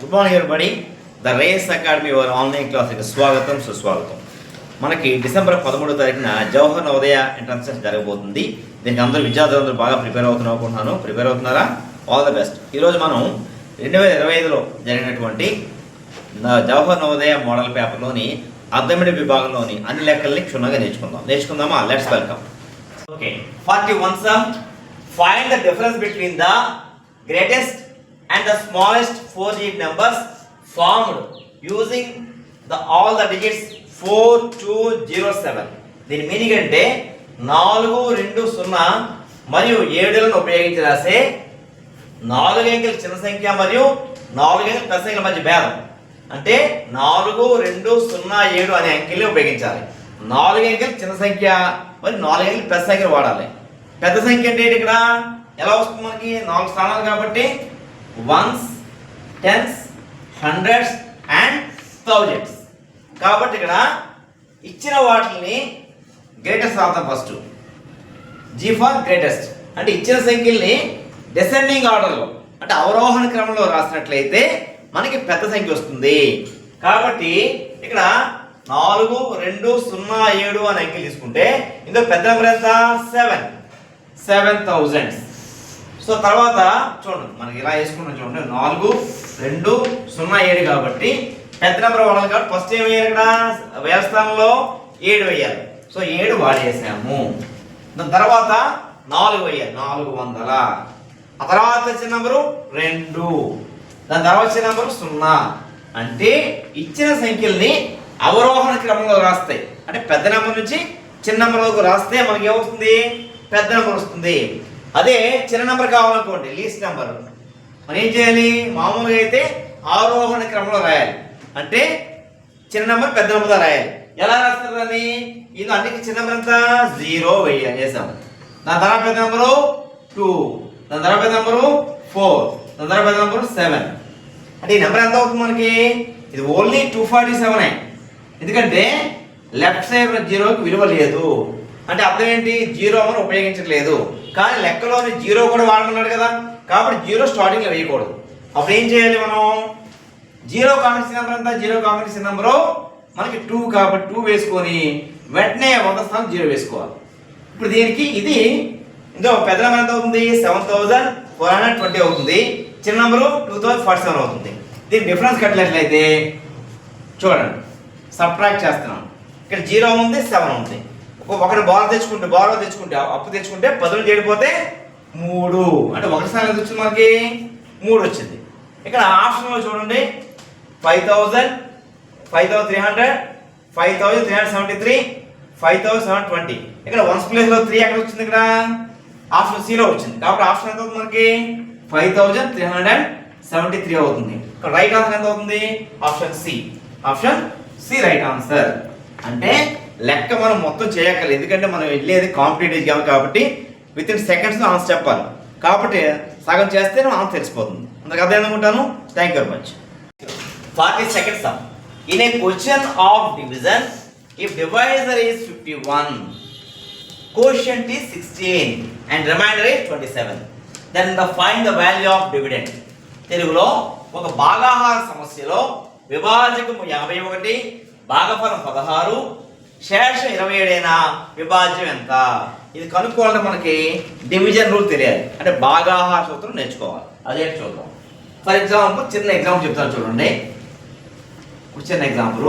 Good morning everybody. The race academy వారి online క్లాస్కి స్వాగతం సుస్వాగతం. మనకి డిసెంబర్ 13వ తారీఖున జవహర్ నవోదయ ఎంట్రన్స్ టెస్ట్ జరగబోతుంది. దీనికి అందరూ విద్యార్థులందరూ బాగా ప్రిపేర్ అవుతున్నాను. ప్రిపేర్ అవుతున్నారా? All the best. ఈరోజు మనం 2025లో జరిగినటువంటి జవహర్ నవోదయ మోడల్ పేపర్లోని అర్థమెటిక్ విభాగంలోని అన్ని లెక్కల్ని క్షుణ్ణంగా నేర్చుకుందామా? Let's welcome. Okay, 41 sum. Find the difference between the greatest and the smallest 4-digit numbers formed using all the digits 4, 2, 0, 7. దీని మీనింగ్ అంటే 4, 2, 0 మరియు 7లను ఉపయోగించి రాసే 4 అంకెల చిన్న సంఖ్య మరియు 4 అంకెల పెద్ద సంఖ్యల మధ్య భేదం. అంటే 4, 2, 0, 7 అనే అంకెల్ని ఉపయోగించాలి. 4 అంకెల చిన్న సంఖ్య మరియు 4 అంకెల పెద్ద సంఖ్యలు వాడాలి. పెద్ద సంఖ్య అంటే ఇక్కడ ఎలా వస్తుంది? మనకి 4 స్థానాలు కాబట్టి ones, tens, hundreds and thousands. కాబట్టి ఇక్కడ ఇచ్చిన వాటిని గ్రేటెస్ట్ రాద్దాం. ఫస్ట్ జీ ఫర్ గ్రేటెస్ట్ అంటే ఇచ్చిన సంఖ్యల్ని డిసెండింగ్ ఆర్డర్లో అంటే అవరోహణ క్రమంలో రాసినట్లయితే మనకి పెద్ద సంఖ్య వస్తుంది. కాబట్టి ఇక్కడ 4, 2, 0, 7 అనే అంకెలు తీసుకుంటే ఇందులో పెద్ద నెంబర్ ఎంత? 7,000. సో తర్వాత చూడండి, మనకి ఇలా వేసుకుంటాం. చూడండి, 4, 2, 0, 7 కాబట్టి పెద్ద నెంబర్ వాడాలి. కాబట్టి ఫస్ట్ ఏం వేయాలి? ఇక్కడ వేల స్థానంలో 7 వేయాలి. సో 7 వాడేసాము. దాని తర్వాత 4 వేయాలి, 400. ఆ తర్వాత వచ్చిన నెంబరు 2, దాని తర్వాత వచ్చిన నెంబరు 0. అంటే ఇచ్చిన సంఖ్యల్ని అవరోహణ క్రమంలో రాస్తాయి. అంటే పెద్ద నెంబర్ నుంచి చిన్న నెంబర్లోకి రాస్తే మనకి ఏమవుతుంది? పెద్ద నెంబర్ వస్తుంది. అదే చిన్న నెంబర్ కావాలనుకోండి, లీస్ట్ నెంబర్, మనం ఏం చేయాలి? మామూలుగా అయితే ఆరోహణ క్రమంలో రాయాలి. అంటే చిన్న నెంబర్ పెద్ద నెంబర్తో రాయాలి. ఎలా రాస్తారు దాన్ని? ఇది అన్నిటికీ చిన్న నెంబర్ ఎంత? 0 వేసాము. దాని తర్వాత పెద్ద నెంబరు 2, దాని తర్వాత పెద్ద నెంబరు 4, దాని తర్వాత పెద్ద నెంబరు 7. అంటే ఈ నెంబర్ ఎంత అవుతుంది మనకి? ఇది ఓన్లీ 247. ఎందుకంటే లెఫ్ట్ సైడ్ 0కి విలువ లేదు. అంటే అర్థం ఏంటి? 0 అని ఉపయోగించట్లేదు. కానీ లెక్కలోని 0 కూడా వాడమన్నాడు కదా, కాబట్టి 0 స్టార్టింగ్లో వేయకూడదు. అప్పుడు ఏం చేయాలి మనం? 0 కాంప్లెక్స్ నెంబర్ అంతా 0 కాంప్లెక్స్ నెంబరు మనకి 2 కాబట్టి 2 వేసుకొని వెంటనే 100 స్థానం 0 వేసుకోవాలి. ఇప్పుడు దీనికి ఇది ఇందులో పెద్ద నెంబర్ ఎంత అవుతుంది? 7,420 అవుతుంది. చిన్న నెంబరు 2,047 అవుతుంది. దీని డిఫరెన్స్ కట్టినట్లయితే చూడండి, సబ్ట్రాక్ట్ చేస్తున్నాం. ఇక్కడ 0 ఉంది, 7 ఉంది. ఒకటి బారో తెచ్చుకుంటే అప్పు తెచ్చుకుంటే 10 చేడిపోతే 3 అంటే ఒకటి స్థానం ఎంత వచ్చింది మనకి? 3 వచ్చింది. ఇక్కడ ఆప్షన్లో చూడండి, 5,000, 5,300, 5,373, 5,720. ఇక్కడ వన్స్ ప్లేస్లో 3 ఎక్కడ వచ్చింది? ఇక్కడ ఆప్షన్ సిలో వచ్చింది. కాబట్టి ఆప్షన్ ఎంత అవుతుంది మనకి? 5,373 అవుతుంది. ఇక్కడ రైట్ ఆన్సర్ ఎంత అవుతుంది? Option C right answer. అంటే లెక్క మనం మొత్తం చేయక్కర్లేదు, ఎందుకంటే మనం వెళ్ళేది కాంపిటేటివ్ ఎగ్జామ్ కాబట్టి విత్ ఇన్ సెకండ్స్లో ఆన్సర్ చెప్పాలి. కాబట్టి సగం చేస్తే ఆన్సర్ తెలిసిపోతుంది. అందుకు అదే అనుకుంటాను. Thank you very much. 42nd sum. In a question of division, if divisor is 51, quotient is 16 and remainder is 27, then find the value of dividend. తెలుగులో ఒక భాగాహార సమస్యలో విభాజకము 51, భాగఫలం 16, శేషం 27 విభాజ్యం ఎంత? ఇది కనుక్కోవాలంటే మనకి డివిజన్ రూల్ తెలియాలి. అంటే భాగాహార సూత్రం నేర్చుకోవాలి. అదే చూద్దాం. ఫర్ ఎగ్జాంపుల్ చిన్న ఎగ్జాంపుల్ చెప్తాను చూడండి. చిన్న ఎగ్జాంపుల్,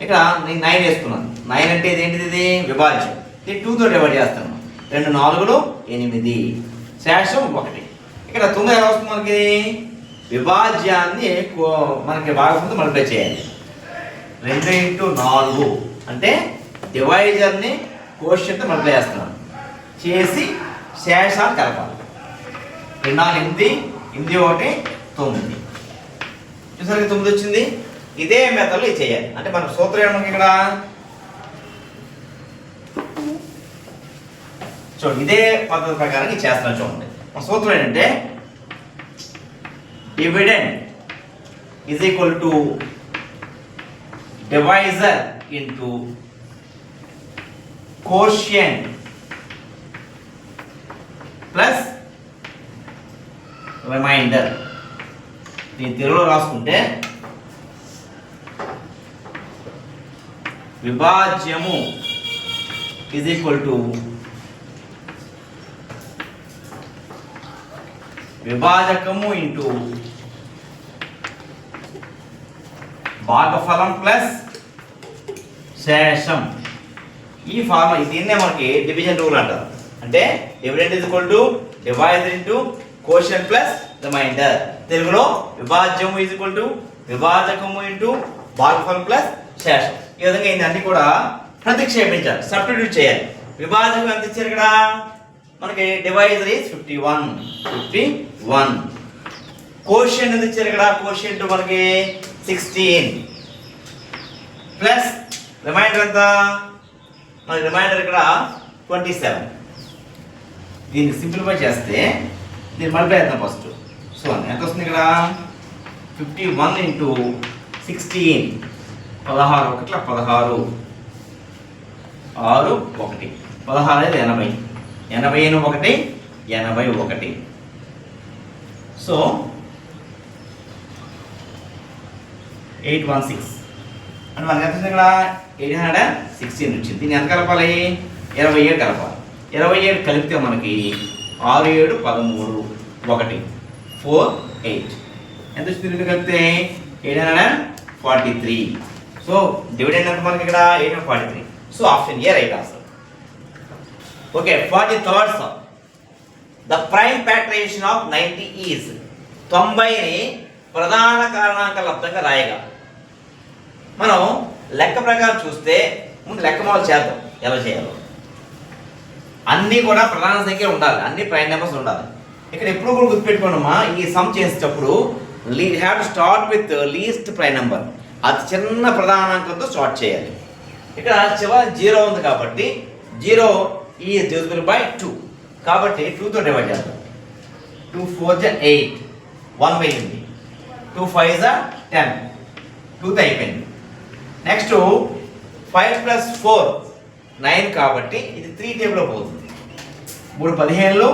ఇక్కడ నేను 9 వేసుకున్నాను. 9 అంటే ఇదేంటిది? ఇది విభాజ్యం. ఇది 2తో డివైడ్ చేస్తాను. 2 4 8, శేషం 1. ఇక్కడ 9 ఎలా వస్తుంది మనకి? విభాజ్యాన్ని మనకి భాగంతో మల్టిప్లై చేయాలి. 2 × 4 అంటే డివైజర్ని కోషియంట్తో మల్టిప్లై చేస్తున్నాను. చేసి శేషాలు కలపాలి. 2 4 8, 8 1 9. చూసారు 9 వచ్చింది. ఇదే మెథడ్లో ఇది చేయాలి. అంటే మన సూత్రం ఏమన్నా ఇక్కడ చూడండి, ఇదే పద్ధతి ప్రకారం ఇది చేస్తున్నాం. చూడండి, మన సూత్రం ఏంటంటే dividend is equal to divisor into quotient plus remainder. నేను తెలుగులో రాసుకుంటే విభాజ్యము ఈజ్ ఈక్వల్ టు విభాజకము ఇంటూ భాగఫలం ప్లస్ శేషం. ఈ ఫార్ములా దీన్నే మనకి డివిజన్ రూల్ అంటారు. అంటే dividend is equal to divider into quotient plus remainder. తెలుగులో విభాజ్యము ఈజ్ ఈక్వల్ టు విభాజకము ఇంటూ భాగఫలం ప్లస్ శేషం. ఈ విధంగా ఇది అన్ని కూడా ప్రతిక్షేపించాలి, సబ్స్టిట్యూట్ చేయాలి. విభాజకం ఎంత ఇచ్చారు ఇక్కడ మనకి? Divisor is 51. కోషెంట్ ఎంత ఇచ్చారు ఇక్కడ? కోషెంట్ మనకి 16 ప్లస్ రిమైండర్ ఎంత? మనకి రిమైండర్ ఇక్కడ 27. దీన్ని సింప్లిఫై చేస్తే దీన్ని మల్టిప్లై చేద్దాం ఫస్ట్. సో ఎంత వస్తుంది ఇక్కడ? 51 ఇంటూ 16 16 ఒకట్ల 16 6 1 16 అనేది 80 81 81. సో 816 అంటే మనకి ఎంత వచ్చింది ఇక్కడ? 816 వచ్చింది. దీన్ని ఎంత కలపాలి? 27 కలపాలి. 27 కలిపితే మనకి 6 7 13 1 4 8 ఎంత వచ్చింది? కలిపితే 843. సో డివిడెండ్ ఎంత మనకి ఇక్కడ? 843. So option A right answer. Okay, 43rd sum. The prime factorization of 90 is 90ని ప్రధాన కారణాంక లబ్ధంగా రాయగా. మనం లెక్క ప్రకారం చూస్తే ముందు లెక్క మొదలు చేద్దాం ఎలా చేయాలో. అన్నీ కూడా ప్రధాన సంఖ్యలు ఉండాలి, అన్ని ప్రైమ్ నెంబర్స్ ఉండాలి. ఇక్కడ ఎప్పుడు కూడా గుర్తుపెట్టుకోండమ్మా, ఈ సమ్ చేసేటప్పుడు have to start with least prime number. అతి చిన్న ప్రధానాంకంతో స్టార్ట్ చేయాలి. ఇక్కడ చివరి 0 ఉంది కాబట్టి 0 ఈజ్ డివిజిబుల్ బై 2 కాబట్టి 2తో డివైడ్ చేద్దాం. 2 4 8 1 పోయింది. 2 5 10 2తో అయిపోయింది. నెక్స్ట్ 5 + 4 9 కాబట్టి ఇది 3 టేబుల్లో పోతుంది. 3 15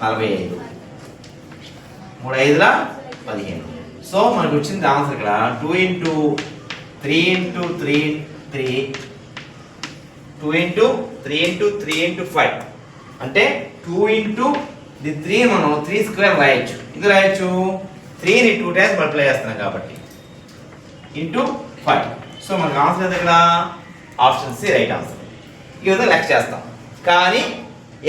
45 3 5 15. సో మనకు వచ్చింది ఆన్సర్ ఇక్కడ 2 × 3 × 3 3 2 × 3 × 3 × 5 అంటే 2 × 3 మనం 3² రాయొచ్చు. ఇది రాయొచ్చు 3ని 2 టైమ్స్ మల్టిప్లై చేస్తున్నాం కాబట్టి ఇంటూ 5. సో మనకు ఆన్సర్ ఏంటి ఇక్కడ? Option C right answer. ఈ విధంగా లెక్క చేస్తాం. కానీ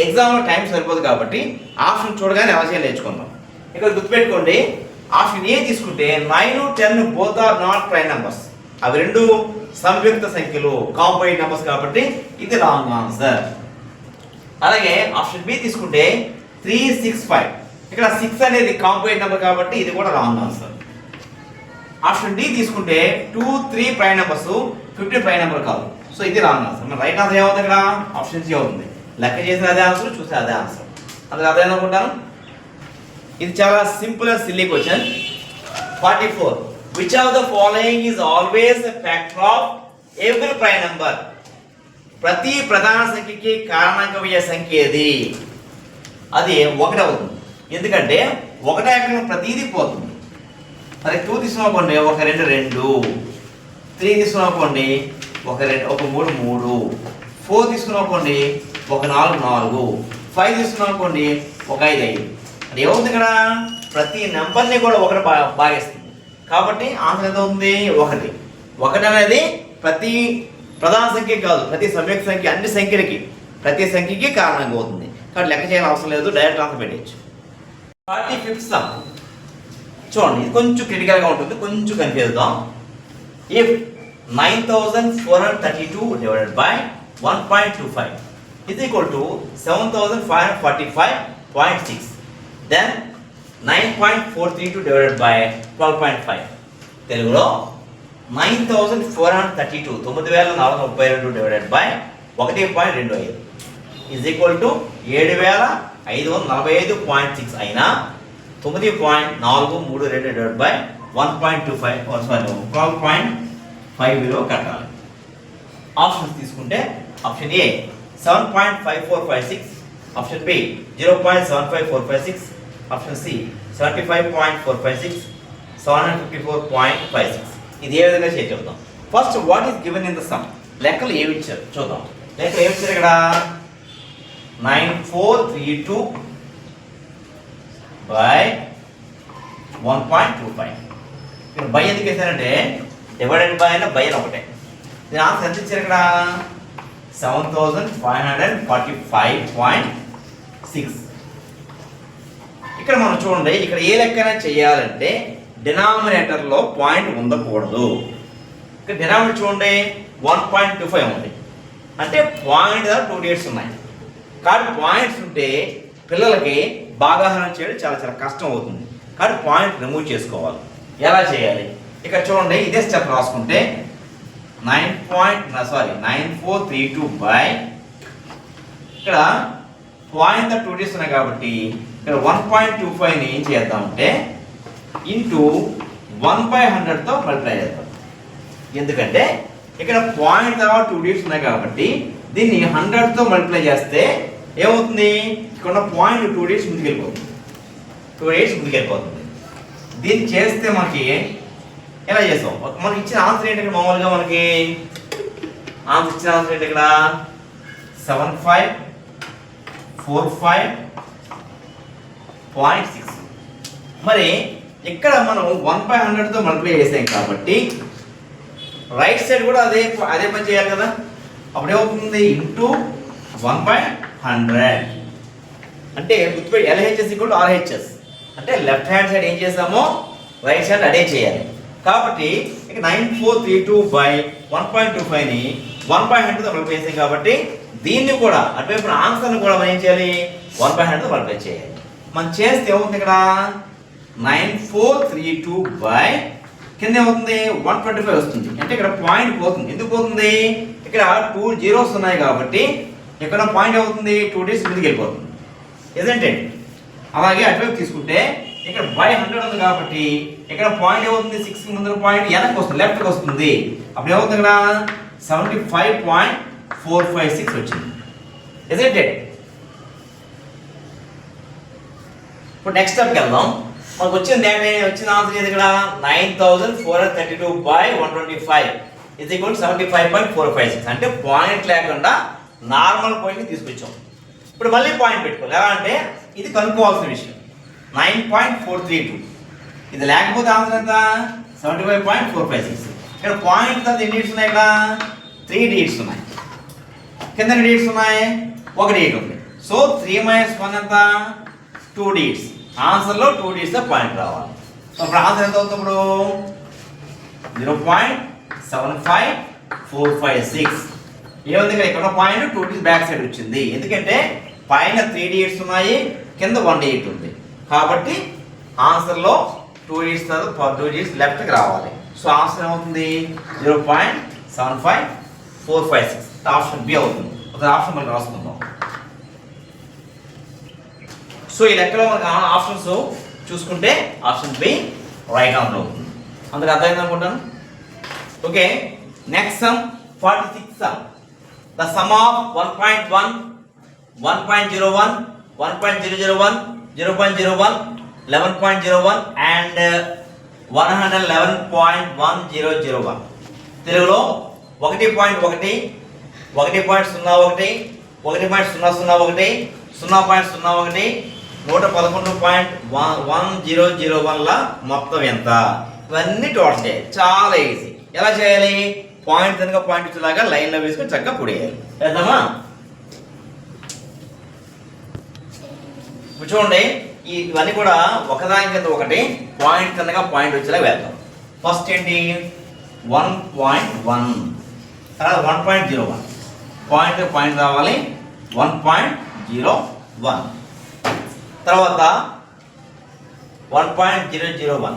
ఎగ్జామ్లో టైం సరిపోదు కాబట్టి ఆప్షన్ చూడగానే ఎలా చేయాలి నేర్చుకుందాం. ఇక్కడ గుర్తుపెట్టుకోండి, ఆప్షన్ ఏ తీసుకుంటే 9 10 both are not prime numbers. అవి రెండు సంయుక్త సంఖ్యలు, కాంపౌండ్ నెంబర్స్ కాబట్టి ఇది రాంగ్ ఆన్సర్. అలాగే ఆప్షన్ బి తీసుకుంటే 3 6 5 ఇక్కడ 6 అనేది కాంపౌండ్ నెంబర్ కాబట్టి ఇది కూడా రాంగ్ ఆన్సర్. ఆప్షన్ డి తీసుకుంటే 2 3 ప్రైమ్ నెంబర్స్ 15 ప్రైమ్ నెంబర్ కాదు. సో ఇది రాంగ్ ఆన్సర్. మన రైట్ ఆన్సర్ ఏమవుతుంది ఇక్కడ? ఆప్షన్ సి అవుతుంది. లెక్క చేసిన అదే ఆన్సర్, చూసే అదే ఆన్సర్. అందులో అదే అనుకుంటాను. ఇది చాలా simple and silly question. 44. Which of the following is always a factor of every prime number? ప్రతి ప్రధాన సంఖ్యకి కారణాంకమయ్యే సంఖ్య ఏది? అది 1 అవుతుంది. ఎందుకంటే 1 ఎక్కడ ప్రతిదీ పోతుంది. మరి 2 తీసుకున్నాకోండి 1 2 2, 3 తీసుకున్నాకోండి 1 2 1 3 3, 4 తీసుకున్నాకోండి 1 4 4, 5 తీసుకున్నాకోండి 1 5 5. అది ఏమవుతుంది ఇక్కడ? ప్రతి నెంబర్ని కూడా 1 భాగిస్తుంది కాబట్టి ఆన్సర్ ఎంత అవుతుంది? 1. 1 అనేది ప్రతి ప్రధాన సంఖ్య కాదు, ప్రతి సంయుక్త సంఖ్య, అన్ని సంఖ్యలకి ప్రతి సంఖ్యకి కారణంగా అవుతుంది. కాబట్టి లెక్క చేయాల్సిన అవసరం లేదు, డైరెక్ట్ ఆన్సర్ పెట్టచ్చు. 45th సమ్ చూడండి, ఇది కొంచెం క్రిటికల్గా ఉంటుంది, కొంచెం కన్ఫ్యూజ్ అవుతాం. If 9432 divided by 1.25 is equal to 7545.6, then 9.432 divided by 12.5. తెలుగులో 9432 9432 divided by 1.25 is equal to 7545.6 అయినా 9.432 డివైడెడ్ బై 1.25 12.5 విలువ కట్టాలి. ఆప్షన్స్ తీసుకుంటే option A 7.5456, option B 0.75456, option C 75.456, 754.56. ఇది ఏ విధంగా చేసి చెప్తాం. First what is given in the sum. లెక్కలు ఏమి ఇచ్చారు చూద్దాం. లెక్కలు ఏమి ఇచ్చారు ఇక్కడ 9432 by 1.25. ఇక్కడ బై ఎందుకు వేసారంటే డివైడెడ్ బై అయినా బై అని ఒకటే. దీని ఆన్సర్ ఎంత ఇచ్చారు ఇక్కడ 7545.6. ఇక్కడ మనం చూడండి, ఇక్కడ ఏ లెక్కన చేయాలంటే డినామినేటర్లో పాయింట్ ఉండకూడదు. ఇక్కడ డినామినేటర్ చూడండి 1.25 ఉంది, అంటే పాయింట్ దగ్గర 2 డేట్స్ ఉన్నాయి. కాబట్టి పాయింట్స్ ఉంటే పిల్లలకి భాగాహారం చేయడం చాలా చాలా కష్టం అవుతుంది. కాబట్టి పాయింట్ రిమూవ్ చేసుకోవాలి. ఎలా చేయాలి ఇక్కడ చూడండి, ఇదే స్టెప్ రాసుకుంటే 9432 బై ఇక్కడ పాయింట్ 2 డేట్స్ ఉన్నాయి కాబట్టి ఇక్కడ 1.25ని ఏం చేద్దామంటే ఇంటూ 1/100తో మల్టిప్లై చేద్దాం. ఎందుకంటే ఇక్కడ పాయింట్ తర్వాత 2 డేట్స్ ఉన్నాయి కాబట్టి దీన్ని 100తో మల్టిప్లై చేస్తే ఏమవుతుంది, ఇక్కడ పాయింట్ 2 డేట్స్ ముందుకెళ్ళిపోతుంది. దీన్ని చేస్తే మనకి ఎలా చేస్తాం, మనకి ఇచ్చిన ఆన్సర్ ఏంటి, మామూలుగా మనకి ఇచ్చిన ఆన్సర్ ఏంటి ఇక్కడ 7545.6. మరి ఇక్కడ మనం 1/100తో మల్టిప్లై చేసాం కాబట్టి రైట్ సైడ్ కూడా అదే పని చేయాలి కదా. అప్పుడు ఏమవుతుంది ఇంటూ 1/100 అంటే గుర్తుపెట్టి LHS = RHS అంటే లెఫ్ట్ హ్యాండ్ సైడ్ ఏం చేసామో రైట్ సైడ్ అదే చేయాలి. కాబట్టి ఇక 9432 బై 1.25ని 1/100తో మల్టిప్లై చేసాం కాబట్టి దీన్ని కూడా అటువైపు ఆన్సర్ని కూడా మనం ఏం చేయాలి 1/100తో మల్టిప్లై చేయాలి. మనం చేస్తే ఏమవుతుంది ఇక్కడ 9432 బై కింద ఏమవుతుంది 125 వస్తుంది. అంటే ఇక్కడ పాయింట్ పోతుంది. ఎందుకు పోతుంది, ఇక్కడ 2 zeros ఉన్నాయి కాబట్టి ఇక్కడ పాయింట్ అవుతుంది 2 డేస్ ముందుకు వెళ్ళిపోతుంది. ఏదంటే అలాగే అటువైపు తీసుకుంటే ఇక్కడ బై 100 ఉంది కాబట్టి ఇక్కడ పాయింట్ ఏమవుతుంది 6 ముందు పాయింట్ వెనక్కి వస్తుంది, లెఫ్ట్కి వస్తుంది. అప్పుడు ఏమవుతుంది ఇక్కడ 75.456 వచ్చింది. ఏదంటే ఇప్పుడు నెక్స్ట్ స్టెప్కి వెళ్దాం. మనకు వచ్చిన ఆన్సర్ ఏది ఇక్కడ 9432 బై 125 = 75.456. అంటే పాయింట్ లేకుండా నార్మల్ పాయింట్ తీసుకొచ్చాం. ఇప్పుడు మళ్ళీ పాయింట్ పెట్టుకోవాలి. ఎలా అంటే ఇది కనుక్కోవాల్సిన విషయం 9.432. ఇది లేకపోతే ఆన్సర్ ఎంత 75.456. ఇక్కడ పాయింట్ తర్వాత ఎన్ని డీట్స్ ఉన్నాయి, ఇక్కడ 3 డీట్స్ ఉన్నాయి. కింద ఎన్ని డీట్స్ ఉన్నాయి, 1 డీట్ ఉంది. సో 3 - 1 ఎంత 2 డీట్స్. ఆన్సర్లో 2 డీట్స్ పాయింట్ రావాలి. సో ఇప్పుడు ఆన్సర్ ఎంత అవుతుంది, ఇప్పుడు 0.75456. ఏముంది ఇక్కడ పాయింట్ 2 డీట్స్ బ్యాక్ సైడ్ వచ్చింది. ఎందుకంటే పైన 3 డీట్స్ ఉన్నాయి, కింద 1 డీట్ ఉంది. కాబట్టి ఆన్సర్లో 2 డీట్స్ తర్వాత 2 డీట్స్ లెఫ్ట్కి రావాలి. సో ఆన్సర్ ఏమవుతుంది 0.75456. ఆప్షన్ బి అవుతుంది. ఒక ఆప్షన్ మనకి రాసుకుందాం. సో ఈ లెక్కలో మనకు ఆప్షన్స్ చూసుకుంటే ఆప్షన్ బి రైట్ ఆన్సర్ అవుతుంది. అందుకు అర్థమైంది అనుకుంటాను. Okay, next some 46 some. The sum of 1.1, 1.01, 1.001, 0.01, 11.01 and 111.1001. తెలుగులో 1.1, 1.01, 1.001, 0.01, 111.1001ల మొత్తం ఎంత, ఇవన్నీ టోటల్ చేయాలి. చాలా ఈజీ. ఎలా చేయాలి, పాయింట్ కనుక పాయింట్ ఇచ్చేలాగా లైన్లో వేసుకొని చక్కగా కూడేయాలి. చేద్దామా? ఇప్పుడు చూడండి, ఇవన్నీ కూడా ఒకదాని కింద ఒకటి పాయింట్ కనుక పాయింట్ వచ్చేలాగా వేద్దాం. ఫస్ట్ ఏంటి 1.1, తర్వాత 1.01, పాయింట్ రావాలి 1.01, తర్వాత 1.001,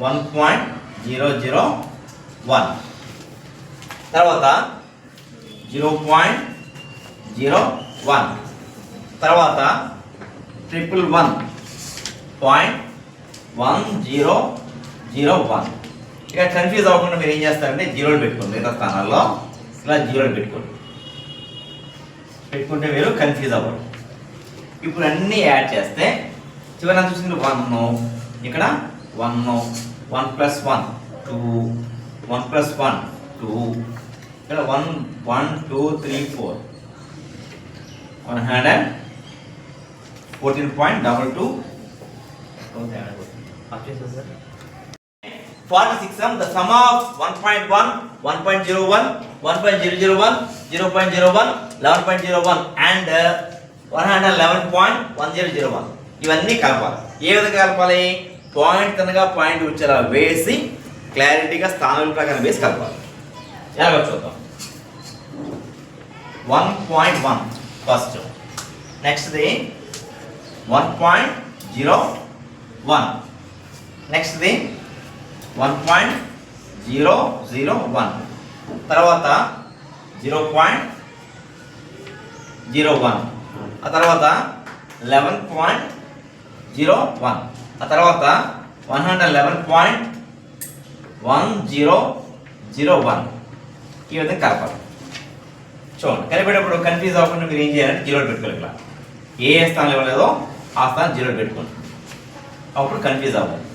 1.001, తర్వాత 0.01, తర్వాత 111.1001. ఇక కన్ఫ్యూజ్ అవ్వకుండా మీరు ఏం చేస్తారంటే జీరోలు పెట్టుకోండి. మిగతా స్థానాల్లో ఇలా జీరోలు పెట్టుకుంటే మీరు కన్ఫ్యూజ్ అవ్వరు. ఇప్పుడు అన్నీ యాడ్ చేస్తే చివరి చూసింది 1, ఇక్కడ 1 1 plus 1 2 1 plus 1 2 ఇక్కడ 1 1 2 3 4 114.22 46 sum the sum of 1.1 1.01 1.001 0.01 11.01 and 111.1001 ఇవన్నీ కలపాలి. ఏ విధంగా కలపాలి? పాయింట్ కనుక పాయింట్ వచ్చేలా వేసి క్లారిటీగా స్థానాల ప్రకారం వేసి కలపాలి. ఎలాగో చూద్దాం. 1.1 ఫస్ట్, నెక్స్ట్ది 1.01, నెక్స్ట్ది 1.001, తర్వాత 0.01, ఆ తర్వాత 11.01, ఆ తర్వాత 111.1001. ఈ విధంగా కలపాలి. చూడండి, కలిపేటప్పుడు కన్ఫ్యూజ్ అవ్వకుండా మీరు ఏం చేయాలంటే జీరో పెట్టుకోవాలి. ఇక్కడ ఏ స్థానం ఇవ్వలేదో ఆ స్థానం జీరో పెట్టుకోండి, అప్పుడు కన్ఫ్యూజ్ అవ్వాలి.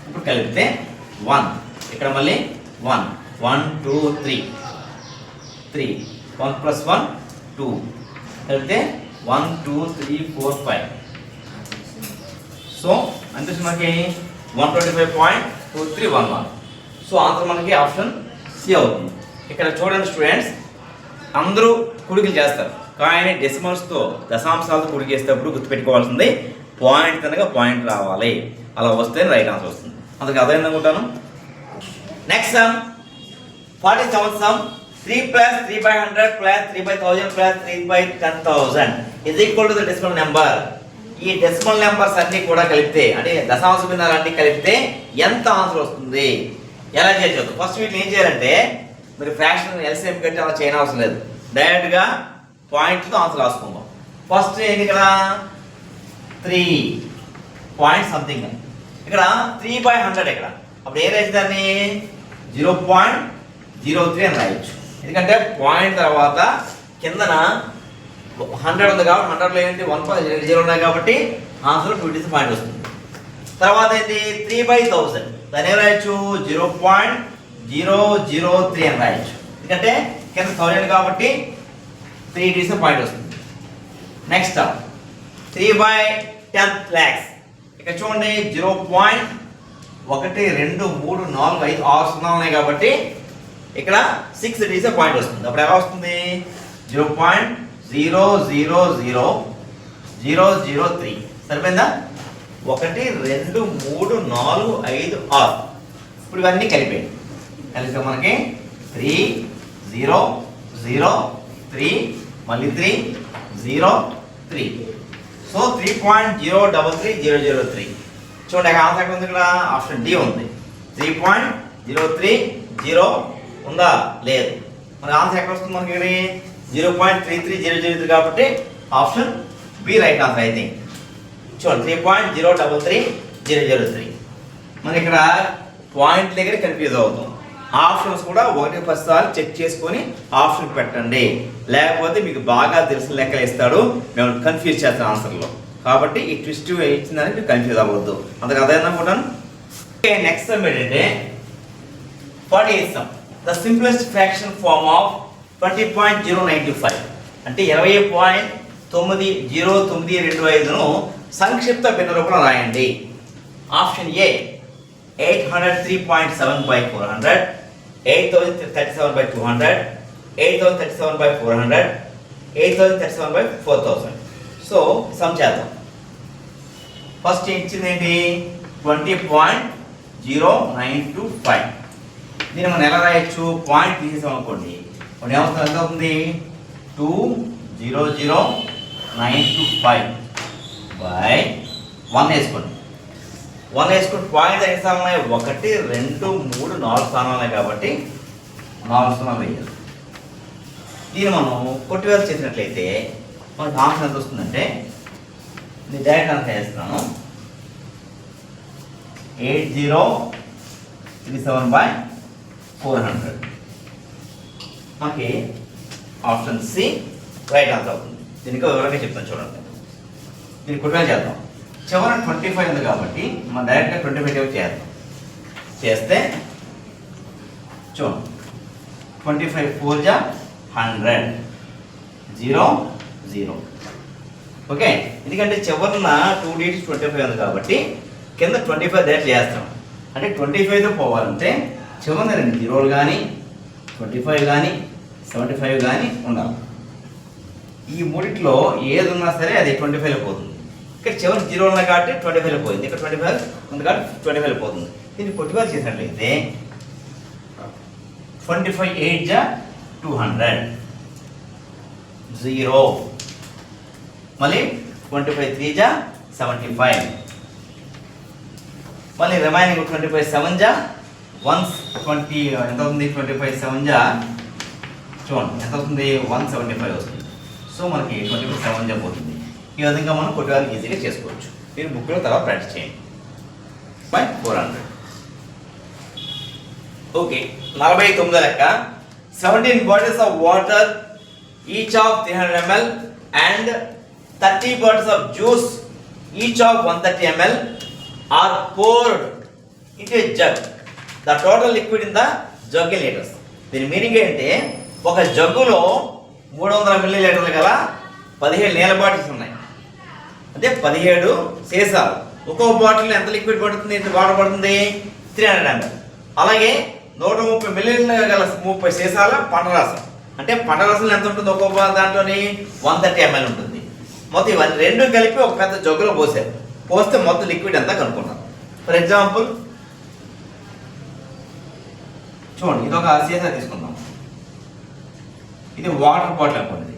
ఇప్పుడు కలిపితే 1, ఇక్కడ మళ్ళీ 1 1 2 3 3 1 plus 1 2, కలిపితే 1 2 3 4 5. సో అంటే మనకి 125.2311. సో ఆన్సర్ మనకి ఆప్షన్ సి అవుతుంది. ఇక్కడ చూడండి స్టూడెంట్స్, అందరూ కుడికలు చేస్తారు, కానీ డెసిమల్స్తో దశాంశాలతో కుడికి చేసేటప్పుడు గుర్తుపెట్టుకోవాల్సింది పాయింట్ కనుక పాయింట్ రావాలి. అలా వస్తే రైట్ ఆన్సర్ వస్తుంది. అందుకు అదైంది అనుకుంటాను. Next some 47 some 3 plus 3/100 plus 3/1000 plus 3/10,000 is equal to the decimal number. ఈ డెసిమల్ నెంబర్స్ అన్ని కూడా కలిపితే, అంటే దశాంశ భిన్నాలు అన్ని కలిపితే ఎంత ఆన్సర్ వస్తుంది? ఎలా చేయొచ్చు? ఫస్ట్ వీటిని ఏం చేయాలంటే, మీరు ఫ్రాక్షన్ ఎల్సిఎం కట్టి అలా చేయని అవసరం లేదు, డైరెక్ట్గా పాయింట్తో ఆన్సర్ రాసుకుందాం. ఫస్ట్ ఏంటి, ఇక్కడ 3 పాయింట్ సంథింగ్, ఇక్కడ 3/100, ఇక్కడ అప్పుడు ఏం రాయచ్చు? దాన్ని 0.03 అని రాయొచ్చు. ఎందుకంటే పాయింట్ తర్వాత కిందన 100 ఉంది కాబట్టి 100లో ఏంటి 1.0 ఉన్నాయి కాబట్టి ఆన్సర్ 20 పాయింట్ వస్తుంది. తర్వాత ఏంటి 3/1000, దాన్ని ఏం రాయొచ్చు? 0.003 అని రాయొచ్చు. ఎందుకంటే కింద 1000 కాబట్టి 3 పాయింట్ వస్తుంది. నెక్స్ట్ 3/10 lakhs, ఇక్కడ చూడండి 0.1 2 3 4 5 6 0 ఉన్నాయి కాబట్టి ఇక్కడ 6 పాయింట్ వస్తుంది. అప్పుడు ఎలా వస్తుంది? 0.000003. సరిపోయిందా? 1 2 3 4 5 6. ఇప్పుడు ఇవన్నీ కలిపేయండి. కలిపితే మనకి 3 0 0 3 మళ్ళీ 3 0 3. సో 3.033003. చూడండి, ఆన్సర్ ఎక్కడ ఉంది? ఇక్కడ ఆప్షన్ డి ఉంది. 3.030 ఉందా? లేదు. మరి ఆన్సర్ ఎక్కడ వస్తుంది మనకి? 0.33003 కాబట్టి option B right answer I think. చూడండి 3.033003. మరి ఇక్కడ పాయింట్ దగ్గర కన్ఫ్యూజ్ అవుతాం. ఆప్షన్స్ కూడా 1 సార్లు చెక్ చేసుకొని ఆప్షన్ పెట్టండి, లేకపోతే మీకు బాగా తెలిసిన లెక్కలు ఇస్తాడు, మేము కన్ఫ్యూజ్ చేస్తాం ఆన్సర్లో. కాబట్టి ఈ ట్విస్ట్ ఇచ్చిందని మీరు కన్ఫ్యూజ్ అవ్వద్దు. అందుకు అదేననుకుంటాను. ఓకే, నెక్స్ట్ సమ్ ఏంటంటే 48 sum the simplest fraction form of 20.095 అంటే 20.9025ను సంక్షిప్త భిన్న రూపంలో రాయండి. Option A 803.7/400, 8037/200, 8037/400, 8037/4000. సో సమ్ చేద్దాం. ఫస్ట్ ఇచ్చింది ఏంటి? 20.0925. దీన్ని మనం ఎలా రాయొచ్చు? పాయింట్ తీసేసాం అనుకోండి, ఇప్పుడు ఏమవుతుంది? ఎంత అవుతుంది? 200,925/1 వేసుకోండి. 1 వేసుకుంటే పాయింట్ ఎన్ని స్థానాలు ఉన్నాయి? 1 2 3 4 స్థానాలు ఉన్నాయి కాబట్టి 4 స్థానాలు వేయాలి. దీన్ని మనం కొట్టివేలు చేసినట్లయితే మనకు ఆన్సర్ ఎంత వస్తుందంటే, నేను డైరెక్ట్ ఆన్సర్ చేస్తున్నాను, 8037/400. మనకి ఆప్షన్ సి రైట్ ఆన్సర్ అవుతుంది. దీనికి వివరంగా చెప్తాను చూడండి. దీన్ని కొట్టివేలు చేద్దాం. చివర 25 ఉంది కాబట్టి మనం డైరెక్ట్గా 25 టేబుల్ చేద్దాం. చేస్తే చూడండి 25 4 జా 100 0 0. ఓకే, ఎందుకంటే చివరిన 2 digits 25 ఉంది కాబట్టి కింద 25 డైరెక్ట్ చేస్తాం. అంటే 25తో పోవాలంటే చివరిన 2 జీరోలు కానీ 25 కానీ 75 కానీ ఉండాలి. ఈ మూడిట్లో ఏది ఉన్నా సరే అది 25లో పోతుంది. ఇక్కడ చివరి జీరో ఉన్నాయి కాబట్టి 25లో పోయింది. ఇక్కడ 25 ఉంది కాబట్టి 25లో పోతుంది. దీన్ని కొట్టివారు చేసినట్లయితే 25 8 జా 200 0. మళ్ళీ 25 3 జా 75. మళ్ళీ రిమైనింగ్ 25 7 జా 120. ఎంత అవుతుంది? 25 7 జా చూడండి ఎంత అవుతుంది? 175 వస్తుంది. సో మనకి 25 7 జా పోతుంది. ఈ విధంగా మనం కొట్టివారికి ఈజీగా చేసుకోవచ్చు. మీరు బుక్లో తర్వాత ప్రాక్టీస్ చేయండి. బై 400. ఓకే, 49 లెక్క. 17 bottles of water each of 300 ml and 30 bottles of juice each of 130 ml are poured into a jug. The total liquid in the jug in liters. దీని మీనింగ్ ఏంటంటే ఒక జగ్గులో 300 మిల్లీలీటర్లు గల 17 నీళ్ళ బాటిల్స్ ఉన్నాయి. అంటే 17 సీసాలు. ఒక్కొక్క బాటిల్ ఎంత లిక్విడ్ పడుతుంది, ఎంత వాటర్ పడుతుంది? 300 ml. అలాగే 130 మిల్లీలీటర్లు గల 30 సీసాల పంటరసం. అంటే పంటరసం ఎంత ఉంటుంది? ఒక్కొక్క దాంట్లోని 130 ml ఉంటుంది. మొత్తం ఇవన్నీ రెండు కలిపి ఒక పెద్ద జగ్గులో పోసారు. పోస్తే మొత్తం లిక్విడ్ ఎంత కనుక్కున్నాం. ఫర్ ఎగ్జాంపుల్ చూడండి, ఇది ఒక సీసా తీసుకుందాం. ఇది వాటర్ బాటిల్ అనుకోండి.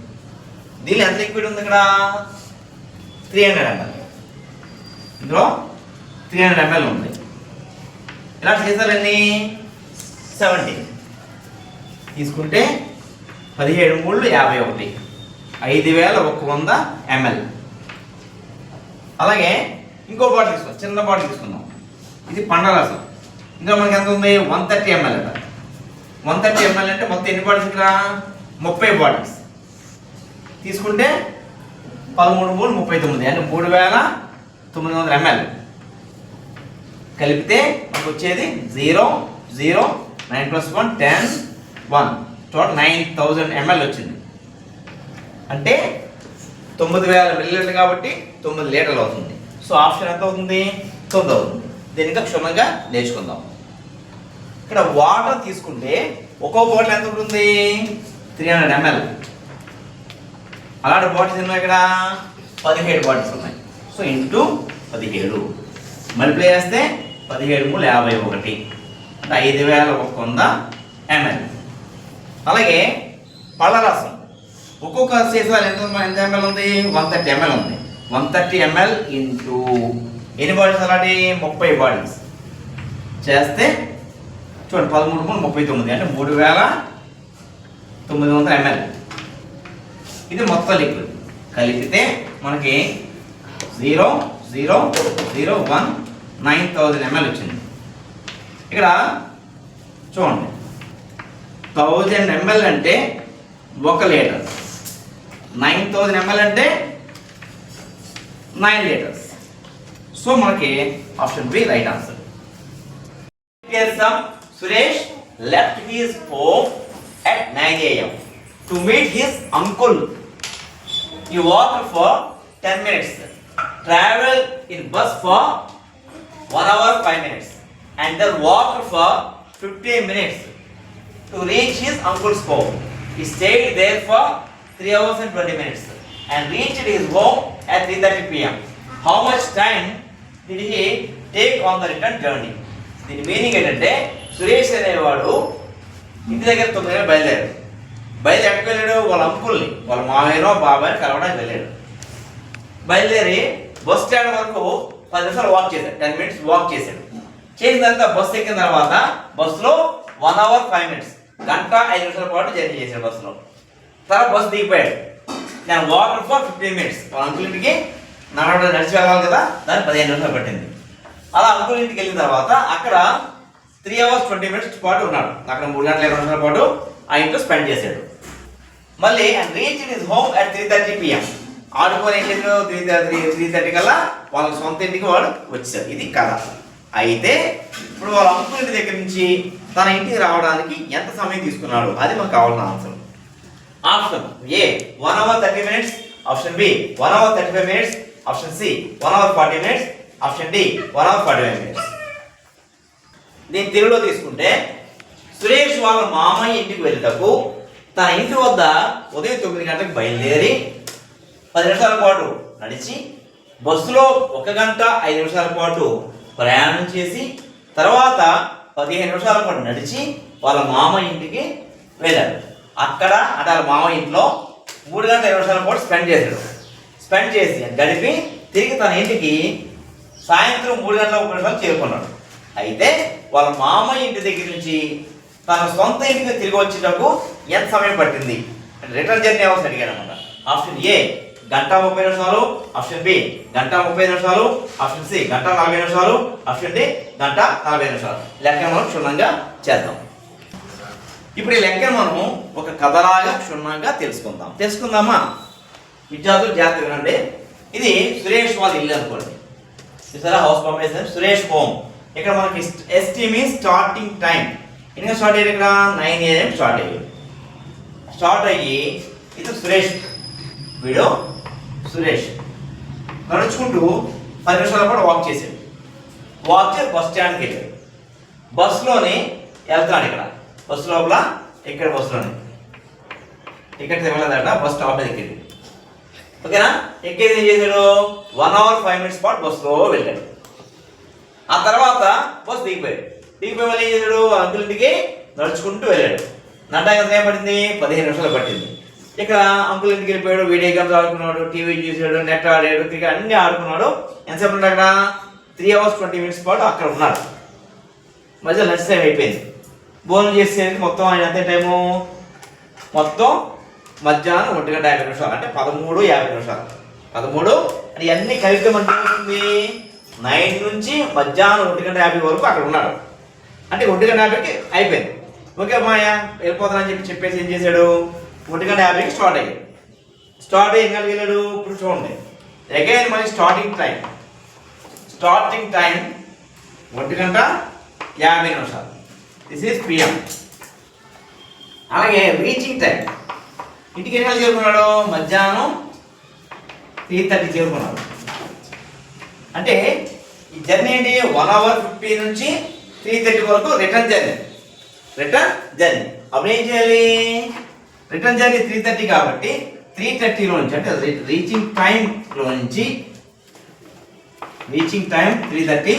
దీనిలో ఎంత లిక్విడ్ ఉంది? ఇక్కడ 300 ml. ఇందులో 300 ml ఉంది. ఇలా సీసాలన్నీ 70 తీసుకుంటే 17 3 51 5100 ml. అలాగే ఇంకో బాటిల్ తీసుకుందాం, చిన్న బాటిల్ తీసుకుందాం. ఇది పండరసం. ఇంకా మనకి ఎంత ఉంది? 130 ml అట. 130 ml అంటే మొత్తం ఎన్ని బాటిల్స్? ఇక్కడ 30 బాటిల్స్ తీసుకుంటే 13 3 39 అంటే 3900 ml. కలిపితే మనకు వచ్చేది 0 0 9 + 1 10 1 టోటల్ 9000 ml వచ్చింది. అంటే 9000 మిల్లీలీటర్లు కాబట్టి 9 లీటర్లు అవుతుంది. సో ఆప్షన్ ఎంత అవుతుంది? 9 అవుతుంది. దీనికి క్షుణ్ణంగా నేర్చుకుందాం. ఇక్కడ వాటర్ తీసుకుంటే ఒక్కో బాటిల్ ఎంత ఉంటుంది? 300 ml. అలాంటి బాటిల్స్ ఉన్నాయి. ఇక్కడ 17 బాటిల్స్ ఉన్నాయి. సో ఇంటూ 17 మల్టిప్లై చేస్తే 17 3 51 అంటే 5100 ml. అలాగే పళ్ళ రసం ఒక్కొక్క సీసాలు ఎంత ml ఉంది? 130 ml ఉంది. 130 ml ఇంటూ ఎన్ని బాటిల్స్? అలాంటి 30 బాటిల్స్ చేస్తే చూడండి 13 3 39 అంటే 3900 ml. ఇది మొత్తం లిక్విడ్ కలిపితే మనకి 0 0 0 1 9000 ml వచ్చింది. ఇక్కడ చూడండి 1000 ml అంటే 1 లీటర్. 9000 ml అంటే 9 లీటర్స్. సో మనకి option B right answer. Suresh left his home at 9 AM to meet his uncle. He walked for 10 minutes, traveled in bus for 1 hour 5 minutes, and then walked for 15 minutes to reach his uncle's home. He stayed there for 3 hours and 20 minutes and reached his home at 3:30 PM. How much time did he take on the return journey? దీని meaning ఏంటంటే సురేష్ అనేవాడు ఇంటి దగ్గర 9 గంటలకు బయలుదేరాడు. ఎక్కడికి వెళ్ళాడు? వాళ్ళ అంకుల్ని, వాళ్ళ మామయ్యనో బాబాయ్ కలవడానికి వెళ్ళాడు. బయలుదేరి బస్ స్టాండ్ వరకు 10 నిమిషాలు వాక్ చేశాడు. 10 minutes వాక్ చేశాడు. చేసిన తర్వాత బస్సు ఎక్కిన తర్వాత బస్సులో 1 hour 5 minutes గంట 5 నిమిషాల పాటు జర్నీ చేశాడు బస్సులో. తర్వాత బస్సు దిగిపోయాడు. నేను వాటర్ ఫర్ 15 minutes వాళ్ళ అంకుల్ ఇంటికి నడిచి వెళ్ళాలి కదా, దానికి 15 నిమిషాలు పట్టింది. అలా అంకుల్ ఇంటికి వెళ్ళిన తర్వాత అక్కడ 3 hours 20 minutes పాటు ఉన్నాడు. అక్కడ 3 గంటల 20 నిమిషాల పాటు ఆ ఇంట్లో స్పెండ్ చేశాడు. మళ్ళీ reach his home at 3:30 PM. ఆడుకొని ఏం చేశారు 3:30 కల్లా వాళ్ళ సొంత ఇంటికి వాడు వచ్చారు. ఇది కథ. అయితే ఇప్పుడు వాళ్ళ అంకుల్ ఇంటి దగ్గర నుంచి తన ఇంటికి రావడానికి ఎంత సమయం తీసుకున్నాడు, అది మనకు కావాల్సిన answer. Option A 1 hour 30 minutes, option B 1 hour 35 minutes, option C 1 hour 40 minutes, option D 1 hour 45 minutes. దీన్ని తెలుగులో తీసుకుంటే సురేష్ వాళ్ళ మామయ్య ఇంటికి వెళ్ళటకు తన ఇంటి వద్ద ఉదయం 9 గంటలకు బయలుదేరి 10 నిమిషాల పాటు నడిచి బస్సులో 1 గంట 5 నిమిషాల పాటు ప్రయాణం చేసి తర్వాత 15 నిమిషాల పాటు నడిచి వాళ్ళ మామయ్య ఇంటికి వెళ్ళాడు. అక్కడ అంటే వాళ్ళ మామయ్య ఇంట్లో 3 గంటల 20 నిమిషాల పాటు స్పెండ్ చేసి గడిపి తిరిగి తన ఇంటికి సాయంత్రం 3 గంటల 30 నిమిషాలు చేరుకున్నాడు. అయితే వాళ్ళ మామయ్య ఇంటి దగ్గర నుంచి తన సొంత ఇంటికి తిరిగి వచ్చేటప్పుడు ఎంత సమయం పట్టింది అంటే రిటర్న్ జర్నీ అవర్స్ అడిగాడు అనమాట. ఆప్షన్ ఏ 1:30 నిమిషాలు, ఆప్షన్ బి 1:30 నిమిషాలు, ఆప్షన్ సి 1:40 నిమిషాలు, ఆప్షన్ డి 1:40 నిమిషాలు. లెక్కను మనం క్షుణ్ణంగా చేద్దాం. ఇప్పుడు ఈ లెక్కను మనం ఒక కథలాగా క్షుణ్ణంగా తెలుసుకుందామా? విద్యార్థులు జాగ్రత్తగా వినండి. ఇది సురేష్ వాళ్ళ ఇల్లు అనుకోండి. చూసారా, హౌస్ ఫార్మేషన్ సురేష్ హోమ్. ఇక్కడ మనకి ఎస్టీ మీన్స్ స్టార్టింగ్ టైం. ఇంకా స్టార్ట్ అయ్యేది ఇక్కడ 9 AM స్టార్ట్ అయ్యి ఇది సురేష్ నడుచుకుంటూ 10 నిమిషాల పాటు వాక్ చేసి బస్ స్టాండ్కి వెళ్ళాడు. బస్సులోని వెళ్తున్నాడు. ఇక్కడ బస్సు లోపల ఇక్కడ బస్సులోనే టికెట్ ఇవ్వలేదట, బస్ స్టాప్ మీద ఎక్కింది. ఓకేనా, ఎక్కేది ఏం చేశాడు 1 hour 5 minutes పాటు బస్సులో వెళ్ళాడు. ఆ తర్వాత బస్సు దిగిపోయి వాళ్ళు ఏం చేశాడు అంకుల్ ఇంటికి నడుచుకుంటూ వెళ్ళాడు. నడడానికి ఎంత పట్టింది 15 నిమిషాలు పట్టింది. ఇక్కడ అంకుల్ ఇంటికి వెళ్ళిపోయాడు, వీడియో గేమ్స్ ఆడుకున్నాడు, టీవీ చూసాడు, నెట్ ఆడాడు, క్రికెట్ అన్ని ఆడుకున్నాడు. ఎంతసేపు ఉన్నాడు అక్కడ 3 hours 20 minutes పాటు అక్కడ ఉన్నాడు. మధ్య లంచ్ టైం అయిపోయింది. భోజనం చేసేది మొత్తం ఆయన ఎంత టైము మొత్తం మధ్యాహ్నం 1:50 నిమిషాలు అంటే 13:50 నిమిషాలు. 13 అంటే ఇవన్నీ కలిపితే మనకి ఏమవుతుంది 9 నుంచి మధ్యాహ్నం 1:50 వరకు అక్కడ ఉన్నాడు. అంటే 1:50కి అయిపోయింది. ఓకే మాయా వెళ్ళిపోతానని చెప్పేసి ఏం చేశాడు 1:50కి స్టార్ట్ అయ్యి ఎక్కడికి వెళ్ళాడు. ఇప్పుడు చూడండి అగైన్ మళ్ళీ స్టార్టింగ్ టైం 1:50 నిమిషాలు. This is PM. అలాగే రీచింగ్ టైం ఇంటికి ఎన్ని గంటలు చేరుకున్నాడు మధ్యాహ్నం 3:30 చేరుకున్నాడు. అంటే ఈ జర్నీ ఏంటి 1 hour 50 నుంచి 3:30 వరకు రిటర్న్ జర్నీ. అప్పుడు ఏం చేయాలి రిటర్న్ జర్నీ 3:30 కాబట్టి 3:30లో నుంచి అంటే రీచింగ్ టైం 3:30.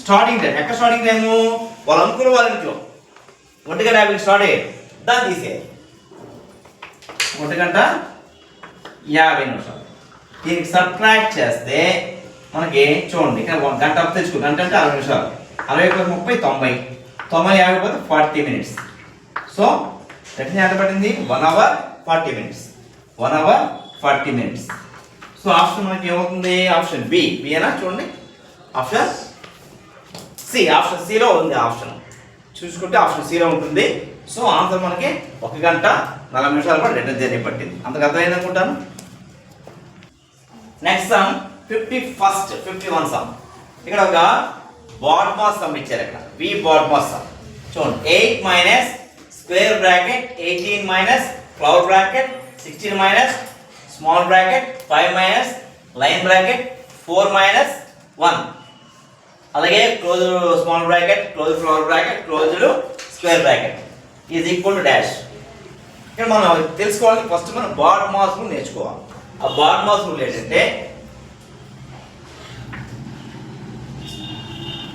స్టార్టింగ్ టైం ఎక్కడ స్టార్టింగ్ టైము వాళ్ళ అంకుల్ వాళ్ళ ఇంట్లో 1:50 స్టార్ట్ అయ్యాడు. దాన్ని తీసేయాలి 1:50 నిమిషాలు. దీనికి సబ్ట్రాక్ట్ చేస్తే మనకి చూడండి ఇక్కడ 1 గంట తెచ్చుకో. గంట అంటే 60 నిమిషాలు. 60 + 30 90. 90 50 పోతే 40 minutes. సో రిటర్న్ ఎంత పట్టింది 1 hour 40 minutes. 1 hour 40 minutes. So option మనకి ఏమవుతుంది ఆప్షన్ బి అయినా చూడండి. ఆప్షన్ సిలో ఉంది. ఆప్షన్ చూసుకుంటే ఆప్షన్ సిలో ఉంటుంది. సో ఆన్సర్ మనకి 1 గంట 40 నిమిషాల పాటు రిటర్న్ జర్నీ పట్టింది. అంతకు అర్థమైంది అనుకుంటాను. Next some 51 some. ఇక్కడ ఒక బాడ్ మాస్ సమ్ ఇచ్చారు. ఇక్కడ వి బాడ్ మాస్ సమ్ చూడండి 8 minus square bracket 18 minus flower bracket 16 minus small bracket 5 minus line bracket 4 minus 1 అలాగే close small bracket close flower bracket closed square bracket is equal to dash. ఇక్కడ మనం తెలుసుకోవాలి first మనం bad mass rule నేర్చుకోవాలి. ఆ bad mass rule ఏంటంటే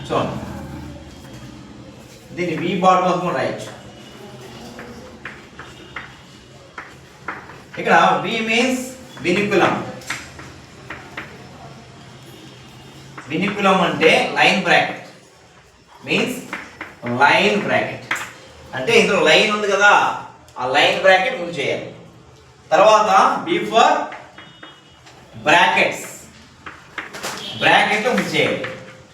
చూడండి దీన్ని వి బాడ్ మాస్ కూడా రాయొచ్చు. ఇక్కడ వి మీన్స్ వినికులం. వినికులం అంటే line bracket means line bracket అంటే ఇందులో లైన్ ఉంది కదా ఆ లైన్ బ్రాకెట్ ముందు చేయాలి. తర్వాత బి ఫర్ బ్రాకెట్స్ బ్రాకెట్ ముందు చేయాలి.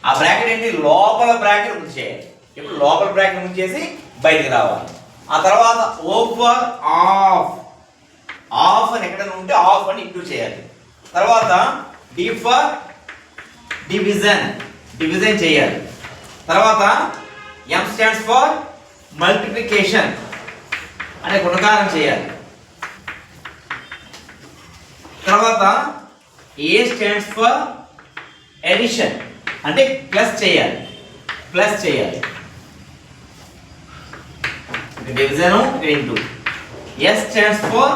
ఆ బ్రాకెట్ ఏంటి లోపల బ్రాకెట్ ముందు చేయాలి. ఇప్పుడు లోపల బ్రాకెట్ ముందు చేసి బయటికి రావాలి. ఆ తర్వాత ఓ ఫర్ ఆఫ్ అని ఎక్కడైనా ఉంటే ఆఫ్ అని ఇంటూ చేయాలి. తర్వాత డి ఫర్ డివిజన్, డివిజన్ చేయాలి. తర్వాత ఎం స్టాండ్స్ ఫర్ మల్టిప్లికేషన్ అంటే గుణకారం చేయాలి. తర్వాత ఏ స్టాండ్స్ ఫర్ ఎడిషన్ అంటే ప్లస్ చేయాలి, ప్లస్ చేయాలి. Division into. Yes stands for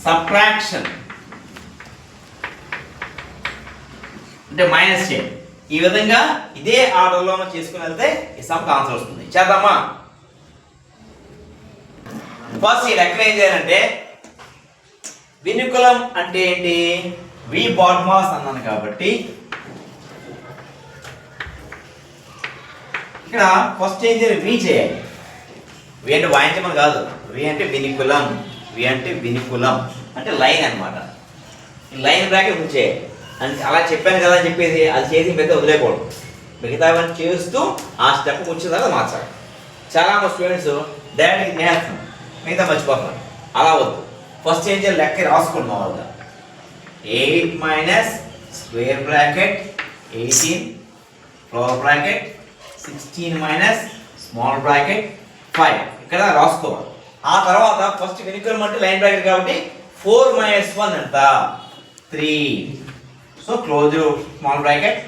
subtraction అంటే మైనస్ చేయాలి. ఈ విధంగా ఇదే ఆర్డర్లో చేసుకుని వెళ్తే ఈ సమ్ ఆన్సర్ వస్తుంది. చేద్దామా? ఫస్ట్ ఈ లెక్కన ఏం చేయాలంటే వినికులం అంటే ఏంటి? వి బాడ్మాస్ అన్నాను కాబట్టి ఇక్కడ ఫస్ట్ ఏం చేయాలి? వి చేయాలి. వి అంటే వాయించమని కాదు, వి అంటే వినికులం, వి అంటే వినికులం అంటే లైన్ అనమాట. ఈ లైన్ బ్రాకెట్ ఉంచేయాలి. అని అలా చెప్పాను కదా అని చెప్పేసి అది చేసి పెద్ద వదిలేకూడదు. మిగతావన్నీ చేస్తూ ఆ స్టెప్ వచ్చేదాకా మార్చాలి. చాలామంది స్టూడెంట్స్ డైరెక్ట్గా చేస్తున్నాం, మిగతా మర్చిపోతున్నారు. అలా వద్దు. ఫస్ట్ ఏం చేయాలి? లెక్క రాసుకున్నాం వాళ్ళగా. 8 minus square bracket 18 floor bracket 16 minus small bracket 5 ఇక్కడ రాసుకోవాలి. ఆ తర్వాత ఫస్ట్ వెనుకలు అంటే లైన్ బ్రాకెట్ కాబట్టి 4 మైనస్ 1 ఎంత? 3. So close small bracket,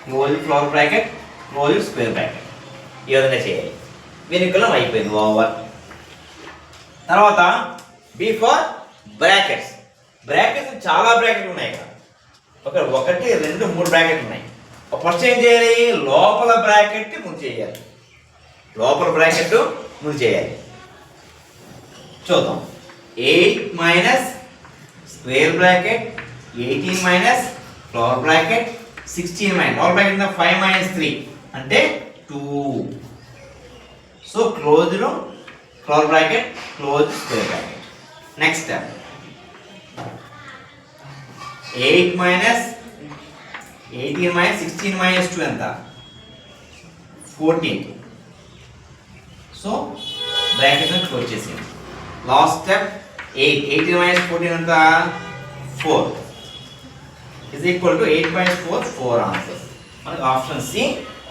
close floor bracket, close square bracket. ఈ విధంగా చేయాలి. వెనుకలం అయిపోయింది ఓవర్. తర్వాత బి ఫర్ బ్రాకెట్స్. బ్రాకెట్స్ చాలా బ్రాకెట్లు ఉన్నాయి ఇక్కడ. 1 2 3 బ్రాకెట్లు ఉన్నాయి. ఫస్ట్ ఏం చేయాలి? లోపల బ్రాకెట్ ముందు చేయాలి. లోపల బ్రాకెట్ ముందు చేయాలి. చూద్దాం. 8 minus square bracket 18 minus floor bracket 16 minus floor bracket 5 minus 3 అంటే 2. So close floor bracket, close square bracket. Next 8 minus 18 minus 16 minus 2 ఎంత? 14. సో బ్రాకెట్ క్లోజ్ చేసేయండి. లాస్ట్ స్టెప్ 18 మైనస్ 14 ఎంత? 4 is equal to 8 minus 4 answer. మనకి option C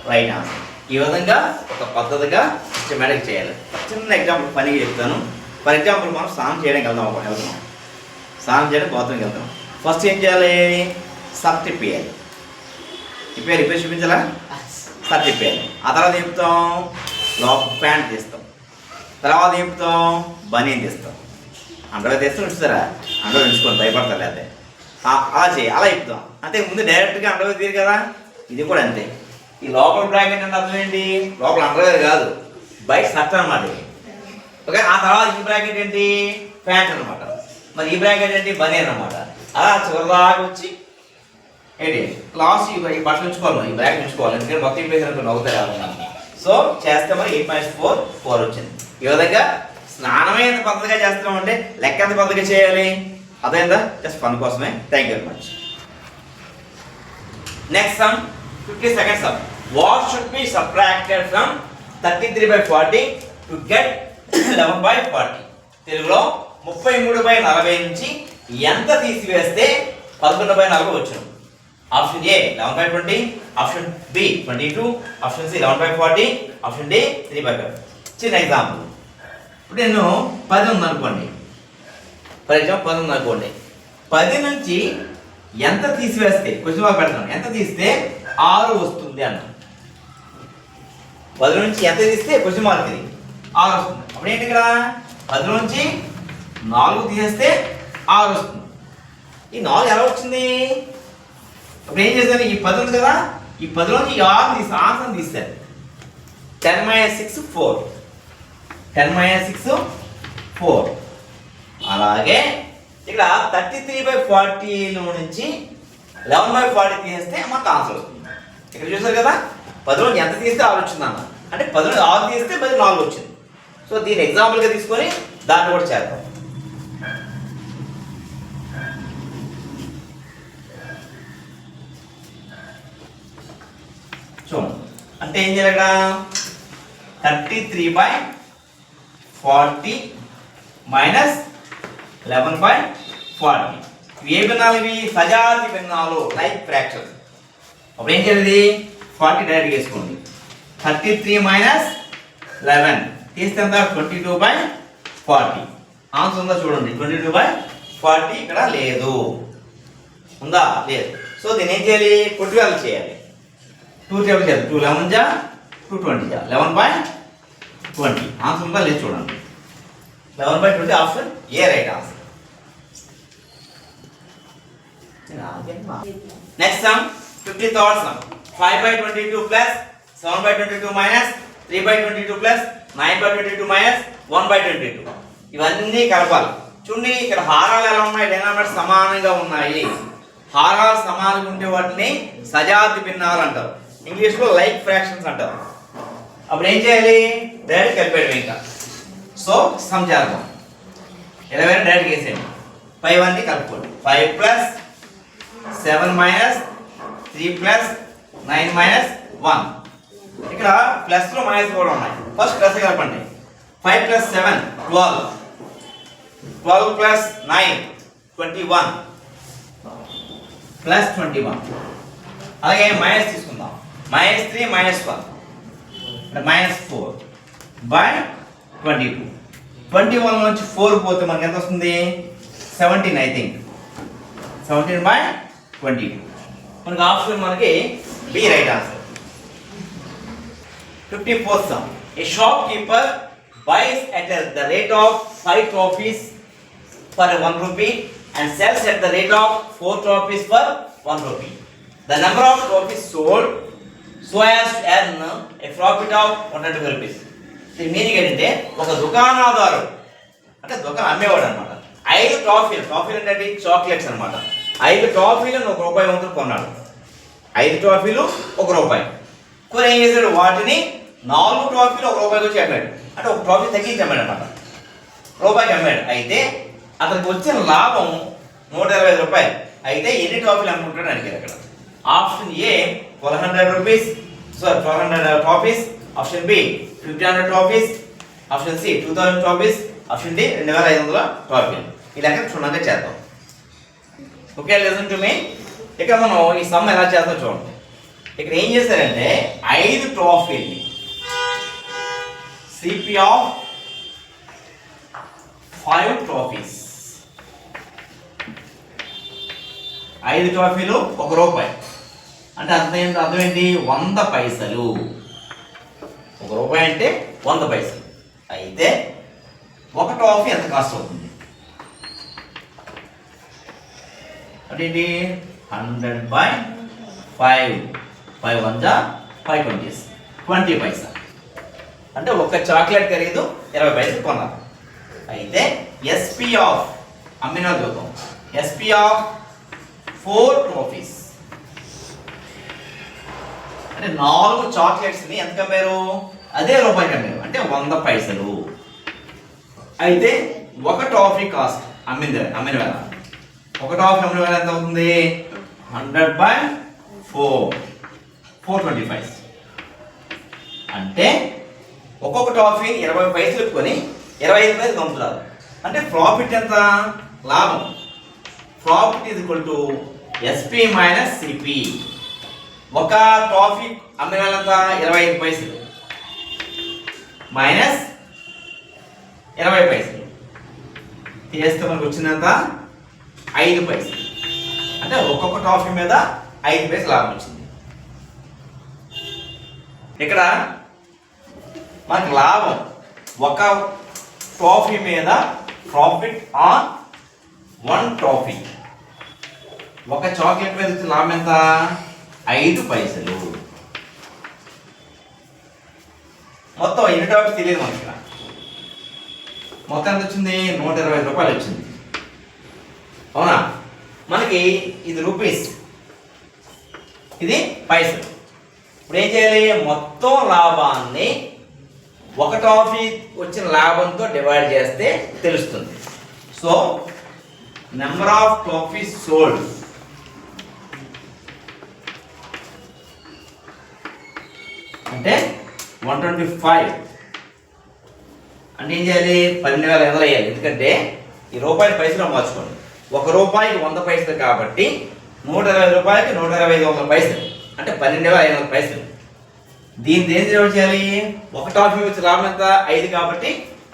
right answer. ఈ విధంగా ఒక పద్ధతిగా systematic చేయాలి. చిన్న ఎగ్జాంపుల్ పనికి చెప్తాను. ఫర్ ఎగ్జాంపుల్ మనం స్నానం చేయడానికి వెళ్తాం. స్నానం చేయడానికి బాత్రూమ్కి వెళ్తాం. ఫస్ట్ ఏం చేయాలి? సర్ఫ్ తిప్పేయాలి. రిపేర్ చూపించాలా? సర్ఫ్ తిప్పేయాలి. ఆ తర్వాత చెప్తాం ప్యాంట్ తీస్తాం. తర్వాత చెప్తాం బనీన్ తీస్తాం. అండర్ తీస్తాం ఉంచుతారా? అండర్ ఉంచుకొని భయపడతారు లేకపోతే అలా చేయాలి. అలా చెప్తాం. అంతే ముందు డైరెక్ట్గా అండర్వేర్ తీరు కదా. ఇది కూడా అంతే. ఈ లోపల బ్రాకెట్ అంటే అర్థం ఏంటి? లోపల అండర్వేర్ కాదు, బయట షర్ట్ అనమాట. ఓకే. ఆ తర్వాత ఈ బ్రాకెట్ ఏంటి? ప్యాంట్ అనమాట. మరి ఈ బ్రాకెట్ ఏంటి? బనీన్ అనమాట. అలా చివరిదాకా వచ్చి ఏంటి లాస్ట్ ఈ బట్టలు ఉంచుకోవాలి, ఈ బ్రాకెట్ ఉంచుకోవాలి. ఎందుకంటే మొత్తం వేసినట్టు నవ్వుతారు కాబట్టి. సో చేస్తే మరి 8 మైనస్ 4 వచ్చింది. ఈ విధంగా స్నానమే ఎంత పద్ధతిగా చేస్తున్నామంటే లెక్క ఎంత పద్ధతిగా చేయాలి. అదేందా? జస్ట్ ఫన్ కోసమే. Thank you very much. Next sum 50 seconds sum. What should be subtracted from 33/40 to get 11/40? తెలుగులో 33/40 నుంచి ఎంత తీసివేస్తే 11/40 వచ్చును? Option A 11/20, option B 22, option C 11/40, option D 3/40. చిన్న ఎగ్జాంపుల్. ఇప్పుడు నేను 10 ఉందనుకోండి. ఫర్ ఎగ్జాంపుల్ 10 ఉందనుకోండి. 10 నుంచి ఎంత తీసివేస్తే క్వశ్చన్ మార్క్ పెడతాను. ఎంత తీస్తే 6 వస్తుంది అన్న. 10 నుంచి ఎంత తీస్తే క్వశ్చన్ మార్క్ ఇది 6 వస్తుంది. అప్పుడు ఏంటి ఇక్కడ? 10 నుంచి 4 తీసేస్తే 6 వస్తుంది. ఈ 4 ఎలా వచ్చింది? అప్పుడు ఏం చేశాను? ఈ 10 ఉంది కదా, ఈ 10 నుంచి ఈ 6 తీసి ఆన్సర్ తీశాను. 10 మైనస్ 6 4. 10 మైనస్ 6 4. అలాగే ఇక్కడ 33/40 నుంచి 11/40 తీసేస్తే మాకు ఆన్సర్ వస్తుంది. ఇక్కడ చూసారు కదా, 10 నుంచి ఎంత తీస్తే 6 వచ్చింది అన్న. అంటే 10 నుంచి 6 తీస్తే 4 వచ్చింది. సో దీన్ని ఎగ్జాంపుల్గా తీసుకొని దాన్ని కూడా చేద్దాం. చూడండి. అంటే ఏం చేయాలి ఇక్కడ? 33/40 మైనస్ 11/40. ఏ భిన్నాలు ఇవి? సజాతి భిన్నాలు, లైక్ ఫ్రాక్షన్స్. అప్పుడు ఏం చేయాలి? 40 డైరెక్ట్గా వేసుకోండి. 33 మైనస్ 11 తీస్తే ఎంత? 22/40. ఆన్సర్ ఉందా చూడండి. 22/40 ఇక్కడ లేదు. ఉందా? లేదు. సో దీన్ని ఏం చేయాలి? కొట్టివేళ చేయాలి. 2 టేబుల్ చేయాలి. 2 11 జా 2 20 జా 11/20. ఆన్సర్ ఉందా లేదు చూడండి. 11/20 option A right answer. Next some 53rd some. 5/22 plus 7/22 minus 3/22 plus 9/22 minus 1/22. ఇవన్నీ కలపాలి. చూడండి ఇక్కడ హారాలు ఎలా ఉన్నాయి? డినామినేటర్ సమానంగా ఉన్నాయి. హారాలు సమానంగా ఉంటే వాటిని సజాతి భిన్నాలు అంటారు. ఇంగ్లీష్లో లైక్ ఫ్రాక్షన్స్ అంటారు. అప్పుడు ఏం చేయాలి? డైరెక్ట్ కలిపేయడం ఇంకా. సో సమ్ చేద్దాం. 11 డైరెక్ట్ వేసేయండి. 5 అన్ని కలుపుకోండి. 5 ప్లస్ 7 మైనస్ 3 ప్లస్ 9 మైనస్ 1. ఇక్కడ ప్లస్ లో మైనస్ కూడా ఉన్నాయి. ఫస్ట్ ప్లస్ కలపండి. 5 ప్లస్ 7 12. 12 plus 9 21 plus 21. అలాగే మైనస్ తీసుకుందాం. -3 -1 -4/22. 21 నుంచి 4 పోతే మనకి ఎంత వస్తుంది? 17 ఐ థింక్. 17/22. మనకి ఆప్షన్ మనకి B right answer. 54th sum. A shopkeeper buys at the rate of 5 trophies for 1 rupee and sells at the rate of 4 trophies for 1 rupee. The number of trophies sold so as to earn a profit of 120 rupees. దీని meaning ఏంటంటే ఒక దుకాణదారుడు అంటే దుకాణం అమ్మేవాడు అనమాట. 5 ట్రాఫీలు అంటే chocolates అనమాట. 5 ట్రాఫీలు ₹1 వంతులు కొన్నాడు. 5 ట్రాఫీలు ₹1. కొని ఏం చేశాడు? వాటిని 4 ట్రాఫీలు ₹1 వచ్చి అమ్మాడు. అంటే ఒక ట్రాఫీ తగ్గించి అమ్మాడు అనమాట. ₹1కి అమ్మాడు. అయితే అతనికి వచ్చిన లాభం ₹125. అయితే ఎన్ని ట్రాఫీలు అమ్ముకుంటాడు అడిగారు అక్కడ. Option A 1200 rupees, 1200 trophies. Option B 1500 trophies. Option C 2000 trophies. Option D 2500 ట్రాఫీలు. ఈ లెక్క క్షుణ్ణంగా చేద్దాం. Okay, listen to me. ఇక్కడ మనం ఈ సమ్ ఎలా చేద్దాం చూడండి. ఇక్కడ ఏం చేశారంటే 5 ట్రాఫీల్ని సిపి ఆఫ్ 5 ట్రాఫీస్. 5 ట్రాఫీలు ₹1 అంటే అర్థం ఏంటి? 100 పైసలు. ₹1 అంటే 100 పైసలు. అయితే ఒక ట్రాఫీ ఎంత కాస్ట్ అవుతుంది? అంటే 100/5. 5 1 జా 5 20s 20 పైసా. అంటే ఒక చాక్లెట్ ఖరీదు 20 పైసలు కొన్నారు. అయితే ఎస్పీ ఆఫ్ అమ్మిన చూద్దాం. ఎస్పీ ఆఫ్ 4 ట్రోఫీస్ అంటే 4 చాక్లెట్స్ని ఎంత అమ్మారు? అదే ₹1 అమ్మారు. అంటే 100 పైసలు. అయితే ఒక ట్రాఫీ కాస్ట్ అమ్మిన వేళ ఒక ట్రాఫీ అమ్మిన వేళ ఎంత అవుతుంది? 100/4 425. అంటే ఒక్కొక్క ట్రాఫీ 20 పైసలు కొని 25 పైసలు అమ్ముతున్నారు. అంటే ప్రాఫిట్ ఎంత? లాభం. Profit is equal to SP minus CP. ఒక ట్రాఫీ అమ్మిన వేళ ఎంత? 25 పైసలు మైనస్ 20 పైసలు చేస్తే మనకు వచ్చినంత 5 పైసలు. అంటే ఒక్కొక్క ట్రాఫీ మీద 5 పైసలు లాభం వచ్చింది. ఇక్కడ మనకి లాభం ఒక ట్రాఫీ మీద ప్రాఫిట్ ఆన్ 1 ట్రాఫీ. ఒక చాక్లెట్ మీద వచ్చిన లాభం ఎంత? 5 పైసలు. మొత్తం ఎన్ని ట్రాఫీస్ తెలియదు మనకి. ఇక్కడ మొత్తం ఎంత వచ్చింది? ₹120 వచ్చింది. అవునా? మనకి ఇది రూపీస్, ఇది పైసలు. ఇప్పుడు ఏం చేయాలి? మొత్తం లాభాన్ని ఒక ట్రాఫీ వచ్చిన లాభంతో డివైడ్ చేస్తే తెలుస్తుంది. So number of trophies sold అంటే 125. అంటే ఏం చేయాలి? 12,500 వేయాలి. ఎందుకంటే ఈ రూపాయలు పైసలు మార్చుకోండి. రూపాయికి 100 పైసలు కాబట్టి 120 రూపాయలకి 125 పైసలు అంటే 12,500 పైసలు. దీన్ని దేని డివైడ్ చేయాలి? 1 వచ్చి లాభం ఎంత? 5 కాబట్టి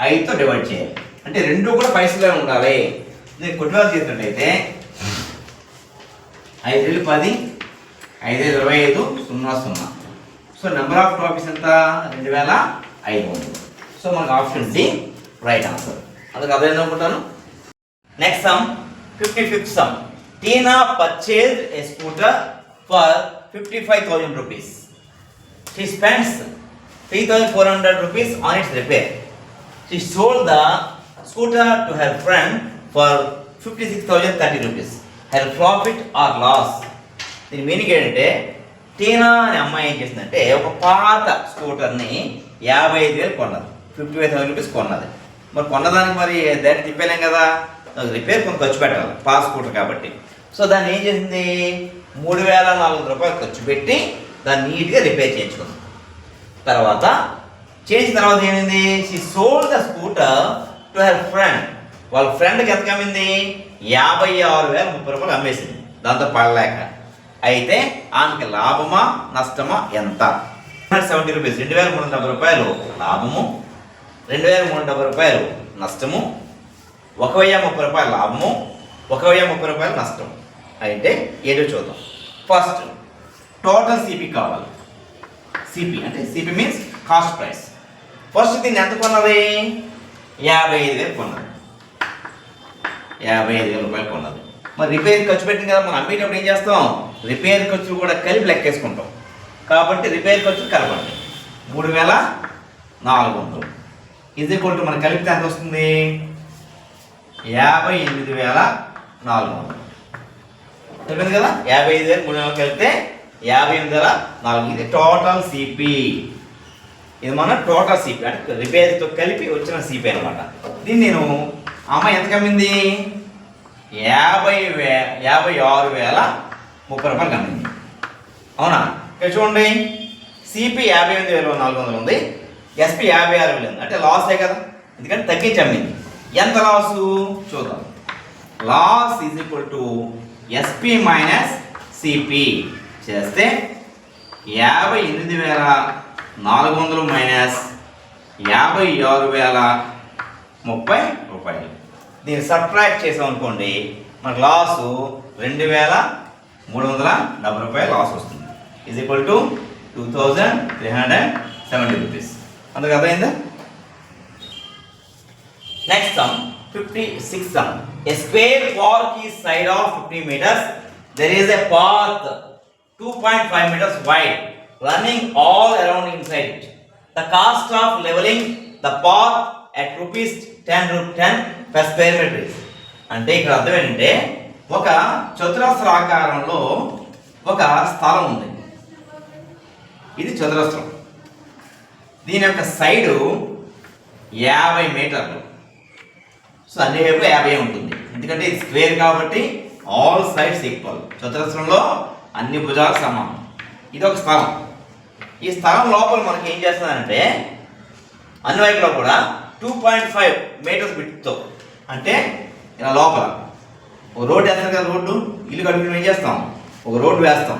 5తో డివైడ్ చేయాలి. అంటే రెండు కూడా పైసలే ఉండాలి. నేను కుటుంబాలు చేసినట్టయితే 5 10 5 25 0 0. సో నెంబర్ ఆఫ్ టాపిక్స్ ఎంత? 2500. సో మనకు ఆప్షన్ డి రైట్ ఆన్సర్. అందుకు అదే అనుకుంటాను. Next some 55th sum. Tina purchased a scooter for 55,000 rupees. She spends 3,400 rupees on its repair. She sold the scooter to her friend for 56,030 rupees. Her profit or loss? దీని meaning ఏంటంటే టీనా అనే అమ్మాయి ఏం చేసిందంటే ఒక పాత స్కూటర్ని 55,000 కొన్నది. 55,000 రూపీస్ కొన్నది. మరి కొన్నదానికి మరి దాన్ని తిప్పలేం కదా, రిపేర్ కొంత ఖర్చు పెట్టాలి పాత స్కూటర్ కాబట్టి. సో దాన్ని ఏం చేసింది? 3,400 రూపాయలు ఖర్చు పెట్టి దాన్ని నీట్గా రిపేర్ చేయించుకుంది. తర్వాత చేసిన తర్వాత ఏమైంది? She sold the scooter to her friend. వాళ్ళ ఫ్రెండ్కి ఎంత అమ్మింది? 56,030 రూపాయలు అమ్మేసింది దాంతో పడలేక. అయితే ఆమెకి లాభమా నష్టమా ఎంత? 70 రూపీస్, 2,370 రూపాయలు లాభము, 2,370 రూపాయలు నష్టము, 1,030 రూపాయలు లాభము, 1,030 రూపాయలు నష్టం. అయితే ఏదో చూద్దాం. ఫస్ట్ టోటల్ సిపి కావాలి. సిపి అంటే CP means cost price. First దీన్ని ఎంత కొన్నది? 55,000 కొన్నది. 55,000 రూపాయలు కొన్నది. మరి రిపేర్ ఖర్చు పెట్టింది కదా, మనం అమ్మేటప్పుడు ఏం చేస్తాం? రిపేర్ ఖర్చులు కూడా కలిపి లెక్కేసుకుంటాం. కాబట్టి రిపేర్ ఖర్చులు కలపండి. 3,400 ఇది ఈక్వల్ టు మనకు కలిపితే ఎంత వస్తుంది? 58,400. చెప్పింది కదా, 55,000 3,400 కలిపితే 58,400. ఇది టోటల్ సిపి. ఇది మన టోటల్ సిపి అంటే రిపేర్తో కలిపి వచ్చిన సిపి అనమాట. దీన్ని నేను అమ్మాయి ఎంత కమ్మింది? 56,030 రూపాయలు కమ్మింది. అవునా? ఇక్కడ చూడండి, సిపి 58,400 ఉంది, ఎస్పి 56,000 ఉంది. అంటే లాసే కదా, ఎందుకంటే తగ్గించి అమ్మింది. ఎంత లాసు చూద్దాం. Loss is equal to SP minus CP చేస్తే 58,400 మైనస్ 56,030 రూపాయలు. దీన్ని సబ్ట్రాక్ట్ చేసాం అనుకోండి, మనకు లాసు 2,370 రూపాయలు లాస్ వస్తుంది. Is equal to 2,370 rupees. అందుకు అర్థమైందా? Next some 56th sum. A square park is side of 50 meters. There is a path 2.5 meters wide running all around inside it. The cost of leveling the path at rupees 10 per square meter. అంటే ఇక్కడ అర్థం ఏంటంటే ఒక చతురస్ర ఆకారంలో ఒక స్థలం ఉంది. ఇది చతురస్రం. దీని యొక్క సైడు 50 మీటర్లు. సో అన్ని వైపు 50 ఉంటుంది, ఎందుకంటే ఇది స్క్వేర్ కాబట్టి ఆల్ సైడ్స్ ఈక్వల్. చతురస్రంలో అన్ని భుజాలు సమానం. ఇది ఒక స్థలం. ఈ స్థలం లోపల మనకి ఏం చేస్తుందంటే అన్ని వైపులో కూడా 2.5 మీటర్స్ బిట్తో, అంటే ఇలా లోపల ఒక రోడ్డు వేస్తాం కదా, రోడ్డు ఇల్లు కట్టుకుని ఏం చేస్తాం? ఒక రోడ్డు వేస్తాం.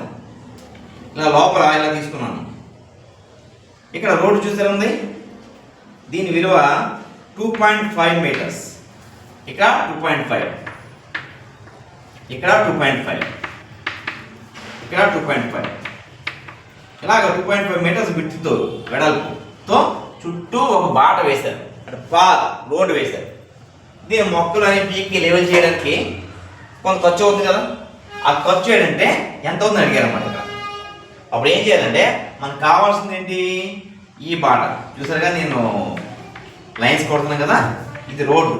ఇలా లోపల ఇలా తీసుకున్నాను. ఇక్కడ రోడ్డు చూసారు ఉంది, దీని విలువ 2.5 మీటర్స్. ఇక్కడ 2.5, ఇక్కడ 2.5, ఇక్కడ 2.5, ఇలాగ 2.5 మీటర్స్ బిట్తో వెడల్పుతో చుట్టూ ఒక బాట వేశారు, అంటే రోడ్డు వేశారు. దీని మొక్కలు అనే పీకి లెవెల్ చేయడానికి కొంత ఖర్చు అవుతుంది కదా. ఆ ఖర్చు ఏంటంటే ఎంత అవుతుందని అడిగారు అన్నమాట. ఇక్కడ అప్పుడు ఏం చేయాలంటే మనకు కావాల్సింది ఏంటి? ఈ బాట చూసారుగా, నేను లైన్స్ కొడుతున్నాను కదా, ఇది రోడ్డు.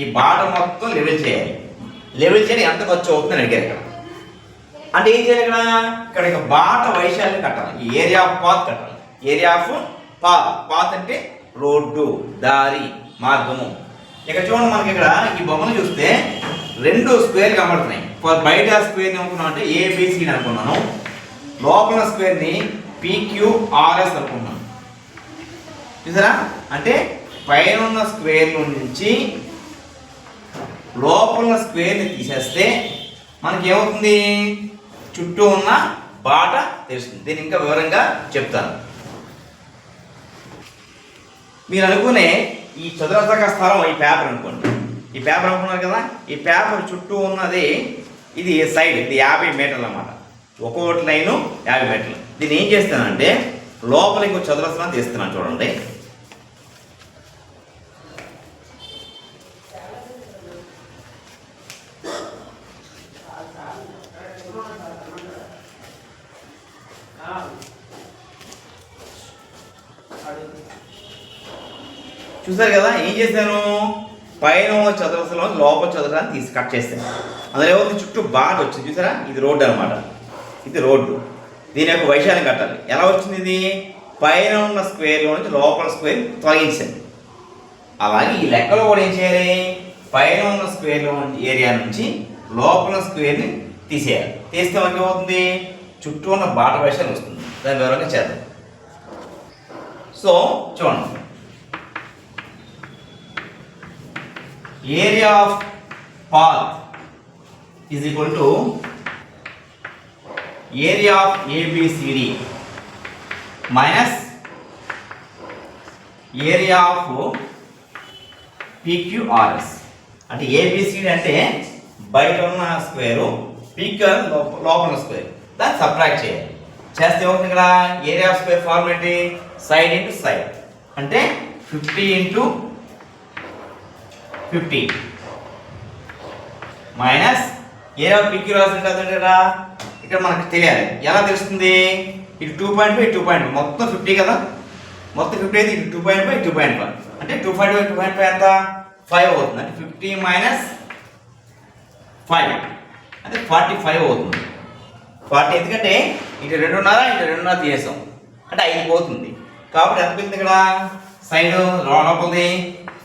ఈ బాట మొత్తం లెవెల్ చేయాలి. లెవెల్ చేయడం ఎంత ఖర్చు అవుతుందని అడిగారు ఇక్కడ. అంటే ఏం చేయాలి? ఇక్కడ ఇక బాట వైశాల్యం కట్టాలి, ఈ ఏరియా ఆఫ్ పాత్ కట్టాలి. ఏరియా ఆఫ్ పాత్ అంటే రోడ్డు, దారి, మార్గము. ఇక్కడ చూడండి, మనకి ఇక్కడ ఈ బొమ్మను చూస్తే 2 స్క్వేర్లు కనబడుతున్నాయి. బయట స్క్వేర్ని అనుకున్నాం అంటే ఏబిసిని అనుకున్నాను, లోపల స్క్వేర్ని PQRS అనుకున్నాను. చూసారా? అంటే పైన ఉన్న స్క్వేర్ నుంచి లోపల ఉన్న స్క్వేర్ని తీసేస్తే మనకి ఏమవుతుంది, చుట్టూ ఉన్న బాట తెలుస్తుంది. దీన్ని ఇంకా వివరంగా చెప్తాను. మీరు అనుకునే ఈ చతురస్రాకార స్థలం ఈ పేపర్ అనుకోండి. ఈ పేపర్ అనుకున్నారు కదా, ఈ పేపర్ చుట్టూ ఉన్నది ఇది సైడ్, ఇది 50 మీటర్లు అన్నమాట. ఒక్కొక్కటి లైను 50 మీటర్లు. దీన్ని ఏం చేస్తానంటే లోపల ఇంకో చతురస్రం తీస్తున్నాను చూడండి. చూసారు కదా, ఏం చేశాను, పైన చతురస్రం లోపల చతురాన్ని తీసి కట్ చేస్తాను. అందులో ఏమవుతుంది, చుట్టూ బాగా వచ్చింది చూసారా. ఇది రోడ్డు అనమాట, ఇది రోడ్డు. దీని యొక్క వైశాల్యం కట్టాలి. ఎలా వచ్చింది, ఇది పైన ఉన్న స్క్వేర్లో నుంచి లోపల స్క్వేర్ తొలగించాను. అలాగే ఈ లెక్కలో కూడా ఏం చేయాలి, పైన ఉన్న స్క్వేర్లో ఏరియా నుంచి లోపల స్క్వేర్ని తీసేయాలి. తీస్తే మనకి ఏమవుతుంది, చుట్టూ ఉన్న బాట వైశాల్యం వస్తుంది. దాని వివరంగా చేద్దాం. సో చూడండి, area of path is equal to area of ABCD minus area of PQRS. అంటే ABCD అంటే బయట ఉన్న స్క్వేరు, PQ లోపల స్క్వేర్, దాన్ని సబ్ట్రాక్ట్ చేయాలి. చేస్తే ఏమవుతుంది, ఇక్కడ ఏరియా ఆఫ్ స్క్వేర్ ఫార్ములా ఏంటి, సైడ్ ఇంటూ సైడ్. అంటే 50 into 50 minus area of PQ రాసింది కదా. ఇక్కడ మనకు తెలియాలి, ఎలా తెలుస్తుంది, ఇది 2.5 2.5 మొత్తం 50 కదా, మొత్తం 50 అయితే ఇది 2.5 2.5 అంటే 2.5 2.5 ఎంత 5 అవుతుంది. అంటే 50 మైనస్ 5 అంటే 45 అవుతుంది. 40 ఎందుకంటే ఇటు 2.5 ఇటు 2.5 తీసేసాం అంటే 5 పోతుంది. కాబట్టి ఎంత పోయింది, ఇక్కడ సైడ్ లోపలిది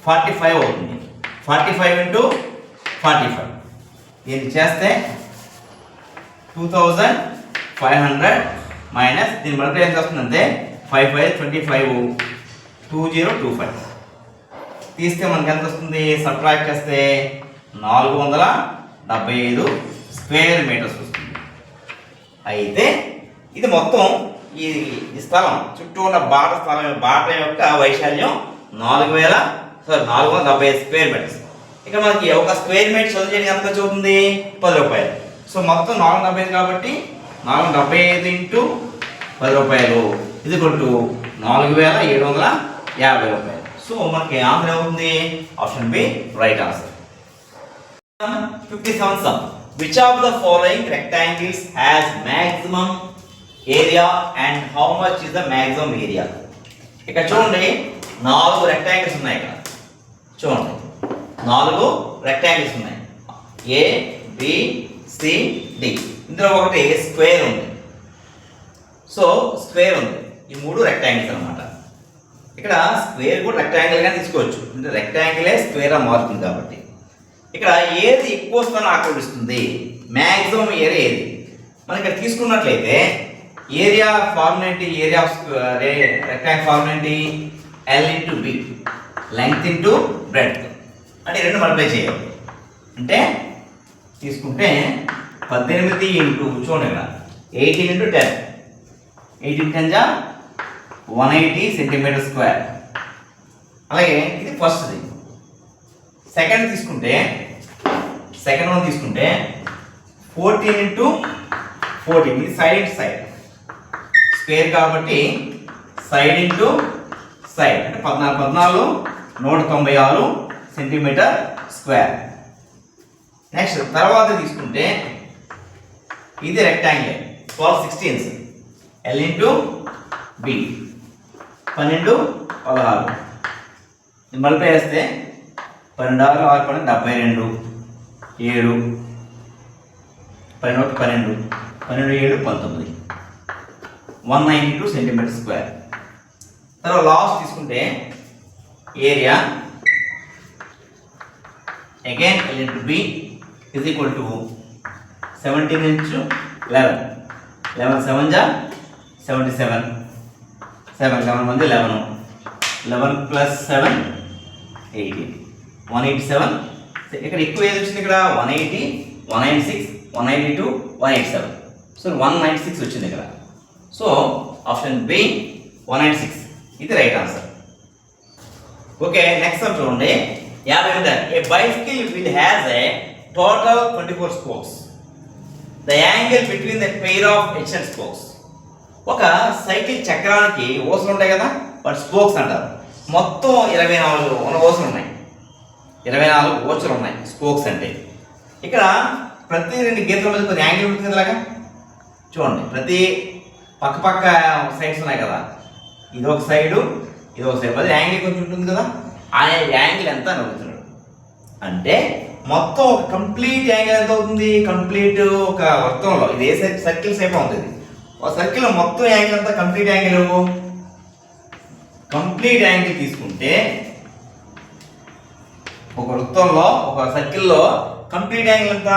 45 అవుతుంది. 45 ఇంటూ 45 దీన్ని చేస్తే 2500 మైనస్ దీని మల్టిప్లై ఎంత వస్తుందంటే 5 5 25 2025 తీస్తే మనకి ఎంత వస్తుంది, సబ్ట్రాక్ట్ చేస్తే 475 స్క్వేర్ మీటర్స్ వస్తుంది. అయితే ఇది మొత్తం ఈ స్థలం చుట్టూ ఉన్న బాట యొక్క వైశాల్యం 470 స్క్వేర్ మీటర్స్. ఇక్కడ మనకి ఒక స్క్వేర్ మీటర్ చదువు చేయడానికి ఎంత ఖర్చు అవుతుంది, 10 రూపాయలు. సో మొత్తం 475 కాబట్టి 475 ఇంటూ 10 రూపాయలు ఇది కొట్టు 4750 రూపాయలు. సో మనకి ఆన్సర్ ఏమవుతుంది, option B right answer. 57 sum. Which of the following rectangles has maximum area and how much is the maximum area? ఇక్కడ చూడండి 4 రెక్టాంగిల్స్ ఉన్నాయి. ఇక్కడ చూడండి 4 రెక్టాంగిల్స్ ఉన్నాయి, A B C D. ఇందులో ఒకటి స్క్వేర్ ఉంది. సో స్క్వేర్ ఉంది, ఈ 3 రెక్టాంగిల్స్ అన్నమాట. ఇక్కడ స్క్వేర్ కూడా రెక్టాంగిల్ గా తీసుకోవచ్చు, అంటే రెక్టాంగిలే స్క్వేర్ గా మారుతుంది. కాబట్టి ఇక్కడ ఏది ఎక్కువ స్థానం ఆక్రమిస్తుంది, మ్యాక్సిమం ఏరియా ఏది. మనం ఇక్కడ తీసుకున్నట్లయితే ఏరియా ఫార్ములా ఏంటి, ఏరియా ఆఫ్ రెక్టాంగిల్ ఫార్ములా ఏంటి, L into B length into breadth. అంటే రెండు మల్టిప్లై చేయాలి. అంటే తీసుకుంటే 18 ఇంటూ చూడండి ఇక్కడ 18 ఇంటూ 10 18 10 180 సెంటీమీటర్ స్క్వేర్. అలాగే ఇది ఫస్ట్ది. సెకండ్ తీసుకుంటే సెకండ్ వన్ తీసుకుంటే 14 ఇంటూ 14 ఇది సైడ్ ఇంటూ సైడ్ స్క్వేర్ కాబట్టి సైడ్ ఇంటూ సైడ్ అంటే 14 196 సెంటీమీటర్ స్క్వేర్. నెక్స్ట్ తర్వాత తీసుకుంటే ఇది rectangle 12 16 L into B 12 16 multiply చేస్తే 12 6 12 72 7 12 12 12 7 19 192 సెంటీమీటర్ స్క్వేర్. తర్వాత లాస్ట్ తీసుకుంటే area again L into B is equal to 17 into 11 11 7 77 7 11 1 11 11 plus 7 18 187 ఇక్కడ ఎక్కువ ఏది వచ్చింది ఇక్కడ 180, 196, 192, 187. సో 196 వచ్చింది ఇక్కడ. సో ఆప్షన్ బి 196 ఇది right answer. Okay, next sum చూడండి. 58. A bicycle wheel has a total 24 spokes. The angle between the pair of adjacent spokes. ఒక సైకిల్ చక్రానికి ఓసలు ఉంటాయి కదా, వాటి స్పోక్స్ అంటారు. మొత్తం 24 ఓసలు ఉన్నాయి, 24 ఓచలు ఉన్నాయి స్పోక్స్ అంటే. ఇక్కడ ప్రతి 2 గీతల మధ్య కొన్ని యాంగిల్ ఉంటుంది కదా, ఇలాగా చూడండి. ప్రతి పక్క సైడ్స్ ఉన్నాయి కదా, ఇది ఒక సైడు, ఇది ఒక సైడ్, మధ్య యాంగిల్ కొంచెం ఉంటుంది కదా. ఆ యాంగిల్ ఎంత అని అడుగుతున్నాడు. అంటే మొత్తం ఒక కంప్లీట్ యాంగిల్ ఎంత అవుతుంది? కంప్లీట్ ఒక వృత్తంలో, ఇది ఏ సర్కిల్ షేప్ ఉంటుంది, ఒక సర్కిల్ మొత్తం యాంగిల్ అంతా కంప్లీట్ యాంగిల్ తీసుకుంటే ఒక వృత్తంలో ఒక సర్కిల్లో కంప్లీట్ యాంగిల్ ఎంత?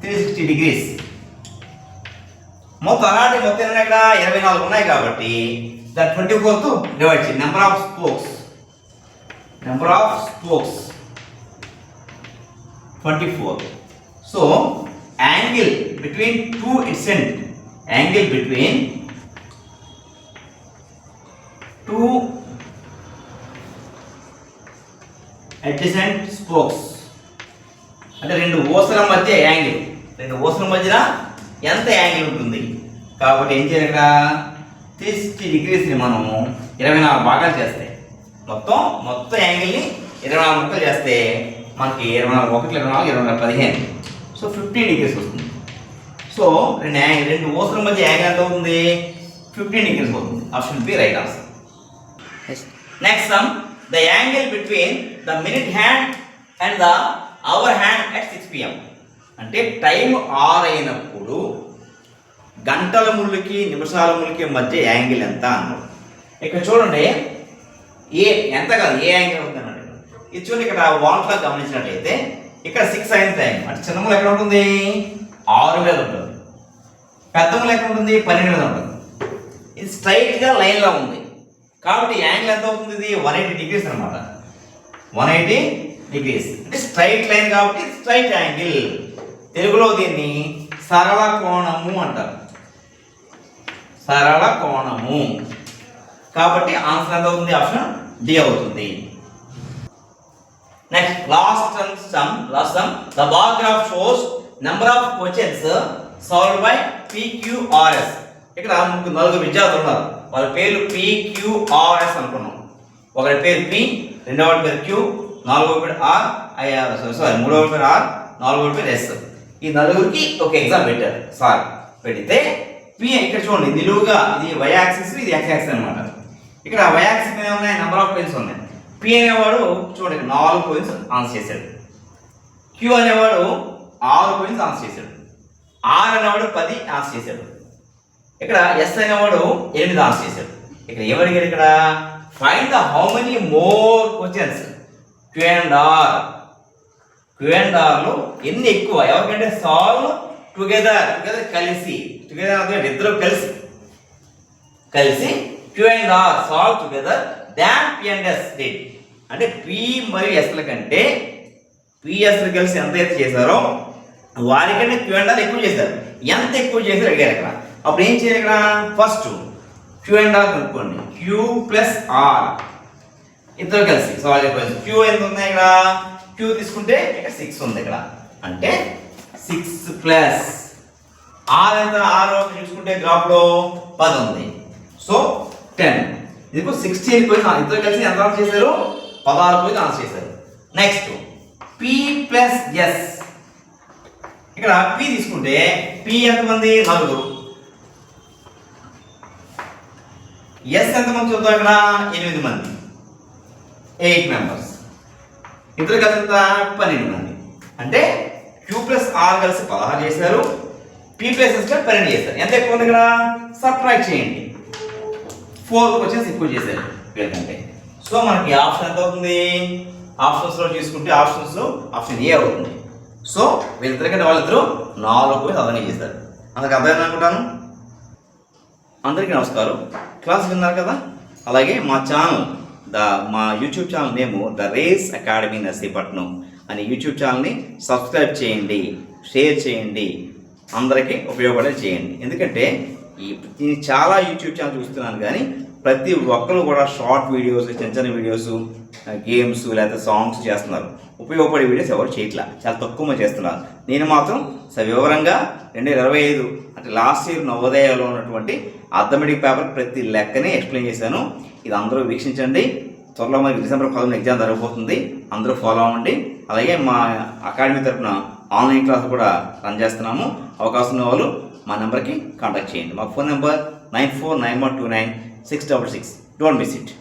360 degrees. మొత్తం అలాంటి మొత్తం ఇక్కడ 24 ఉన్నాయి కాబట్టి దాని 24తో డివైడ్ చేయండి. Number of spokes 24. So angle between two adjacent spokes అంటే 2 ఓసల మధ్య యాంగిల్, 2 ఓసల మధ్యన ఎంత యాంగిల్ ఉంటుంది కాబట్టి ఏం చేయాలి? ఇక్కడ 360 degrees ని మనము 24 భాగాలు చేస్తే మొత్తం యాంగిల్ని 24 ముక్కలు చేస్తే మనకి 24 1 24 24 15. సో 15 degrees వస్తుంది. సో 2 ఓసల మధ్య యాంగిల్ ఎంత అవుతుంది? 15 degrees అవుతుంది. Option B right answer. Next sum. The angle between the minute hand and the hour hand at 6 PM. అంటే టైం 6 అయినప్పుడు గంటల ముళ్ళకి నిమిషాల ముళ్ళకి మధ్య యాంగిల్ ఎంత అన్నాడు. ఇక్కడ చూడండి, ఎంత కాదు, ఏ యాంగిల్ ఉందన్నాడు. ఇది చూడండి, ఇక్కడ వాల్ట్లో గమనించినట్లయితే ఇక్కడ 6 అయిన టైం అంటే చిన్నములు ఎక్కడ ఉంటుంది? 6 మీద ఉంటుంది. పెద్దములు ఎక్కడ ఉంటుంది? 12 మీద ఉంటుంది. ఇది స్ట్రైట్గా లైన్లో ఉంది కాబట్టి యాంగిల్ ఎంత అవుతుంది? ఇది 180 degrees అనమాట. 180 degrees అంటే స్ట్రైట్ లైన్ కాబట్టి స్ట్రైట్ యాంగిల్. తెలుగులో దీన్ని సరళ కోణము అంటారు. సరళ కోణము కాబట్టి ఆన్సర్ ఎంత అవుతుంది? ఆప్షన్ డి అవుతుంది. Next last some. The bar graph shows number of questions solved by PQRS. ఇక్కడ 4 విద్యార్థులు ఉన్నారు. వాళ్ళ పేర్లు PQRS అనుకున్నాం. ఒకరి పేరు P, రెండవ పేరు Q, నాలుగవ పేరు R, మూడవ పేరు R, నాలుగవ పేరు S. ఈ 4కి ఒక ఎగ్జామ్ పెట్టారు సార్. పెడితే P ఇక్కడ చూడండి, నిలువుగా ఇది y యాక్సిస్, ఇది x యాక్సిస్ అనమాట. ఇక్కడ y యాక్సిస్ మీద ఉన్నాయి నెంబర్ ఆఫ్ పాయింట్స్ ఉన్నాయి. P అనేవాడు చూడండి 4 పాయింట్స్ ఆన్సర్ చేశాడు. Q అనేవాడు 6 పాయింట్స్ ఆన్సర్ చేశాడు. R అనేవాడు 10 ఆన్సర్ చేశాడు. ఇక్కడ S అనేవాడు 8 ఆన్సర్ చేశాడు. ఇక్కడ ఏమడిగాడు? ఇక్కడ find the how many more questions Q and R. Q and R లో ఎన్ని ఎక్కువ, ఎవరికంటే సాల్వ్ టుగెదర్ కలిసి, టుగెదర్ అంటే ఇద్దరు కలిసి Q and R solve together than P and S did. అంటే P మరియు S ల కంటే PS కలిసి ఎంత అయితే చేశారో వారికంటే Q and R ఎక్కువ చేశారు. ఎంత ఎక్కువ చేశారు అడిగారు ఇక్కడ. అప్పుడు ఏం చేయాలి? ఇక్కడ ఫస్ట్ Q and R కనుక్కోండి. Q ప్లస్ R ఇద్దరు కలిసి సాల్వ్ చేయవచ్చు. Q ఎంత ఉంది ఇక్కడ? Q తీసుకుంటే ఇక్కడ 6 ఉంది ఇక్కడ. అంటే 6 ప్లస్ R ఎంత? R చూసుకుంటే గ్రాఫ్ లో 10 ఉంది. సో 10. ఇది 16 క్వశ్చన్ ఇద్దరు కలిసి ఎంత ఆన్సర్ చేశారు? 16 క్వశ్చన్ ఆన్సర్ చేశారు. Next P plus S. ఇక్కడ P తీసుకుంటే P ఎంతమంది? 4. S ఎంతమంది చూద్దాం? ఇక్కడ 8 మంది, 8 మెంబర్స్. ఇద్దరు కలిసి 12 మంది. అంటే Q ప్లస్ R కలిసి 16 చేశారు. P ప్లస్ S 12 చేశారు. ఎంత ఎక్కువ ఉంది ఇక్కడ? సబ్ట్రాక్ట్ చేయండి. 4 క్వశ్చన్స్ ఎక్కువ చేశారు వీళ్ళకంటే. సో మనకి ఆప్షన్ ఎంత అవుతుంది? ఆప్షన్స్లో చూసుకుంటే ఆప్షన్ ఏ అవుతుంది. సో వీళ్ళిద్దరికంటే వాళ్ళిద్దరూ 4 క్వశ్చన్స్ అదనే చేశారు. అందుకు అర్థం అనుకుంటాను. అందరికీ నమస్కారం. క్లాస్ విన్నారు కదా. అలాగే మా YouTube channel name the race Academy Narsipatnam. అనే యూట్యూబ్ ఛానల్ని సబ్స్క్రైబ్ చేయండి, షేర్ చేయండి, అందరికీ ఉపయోగపడేది చేయండి. ఎందుకంటే నేను చాలా యూట్యూబ్ ఛానల్ చూస్తున్నాను, కానీ ప్రతి ఒక్కరు కూడా షార్ట్ వీడియోస్, చిన్న వీడియోస్, గేమ్స్ లేకపోతే సాంగ్స్ చేస్తున్నారు. ఉపయోగపడే వీడియోస్ ఎవరు చేయట్లా, చాలా తక్కువ మంది చేస్తున్నారు. నేను మాత్రం వివరంగా 2025 అంటే లాస్ట్ ఇయర్ నవోదయలో ఉన్నటువంటి అర్థమెటిక్ పేపర్ ప్రతి లెక్కని ఎక్స్ప్లెయిన్ చేశాను. ఇది అందరూ వీక్షించండి. త్వరలో మనకి డిసెంబర్ 11 ఎగ్జామ్ జరగబోతుంది, అందరూ ఫాలో అవ్వండి. అలాగే మా అకాడమీ తరఫున ఆన్లైన్ క్లాస్ కూడా రన్ చేస్తున్నాము. అవకాశం ఉన్న వాళ్ళు మా నెంబర్కి కాంటాక్ట్ చేయండి. మా phone number 9491296666. Don't miss it.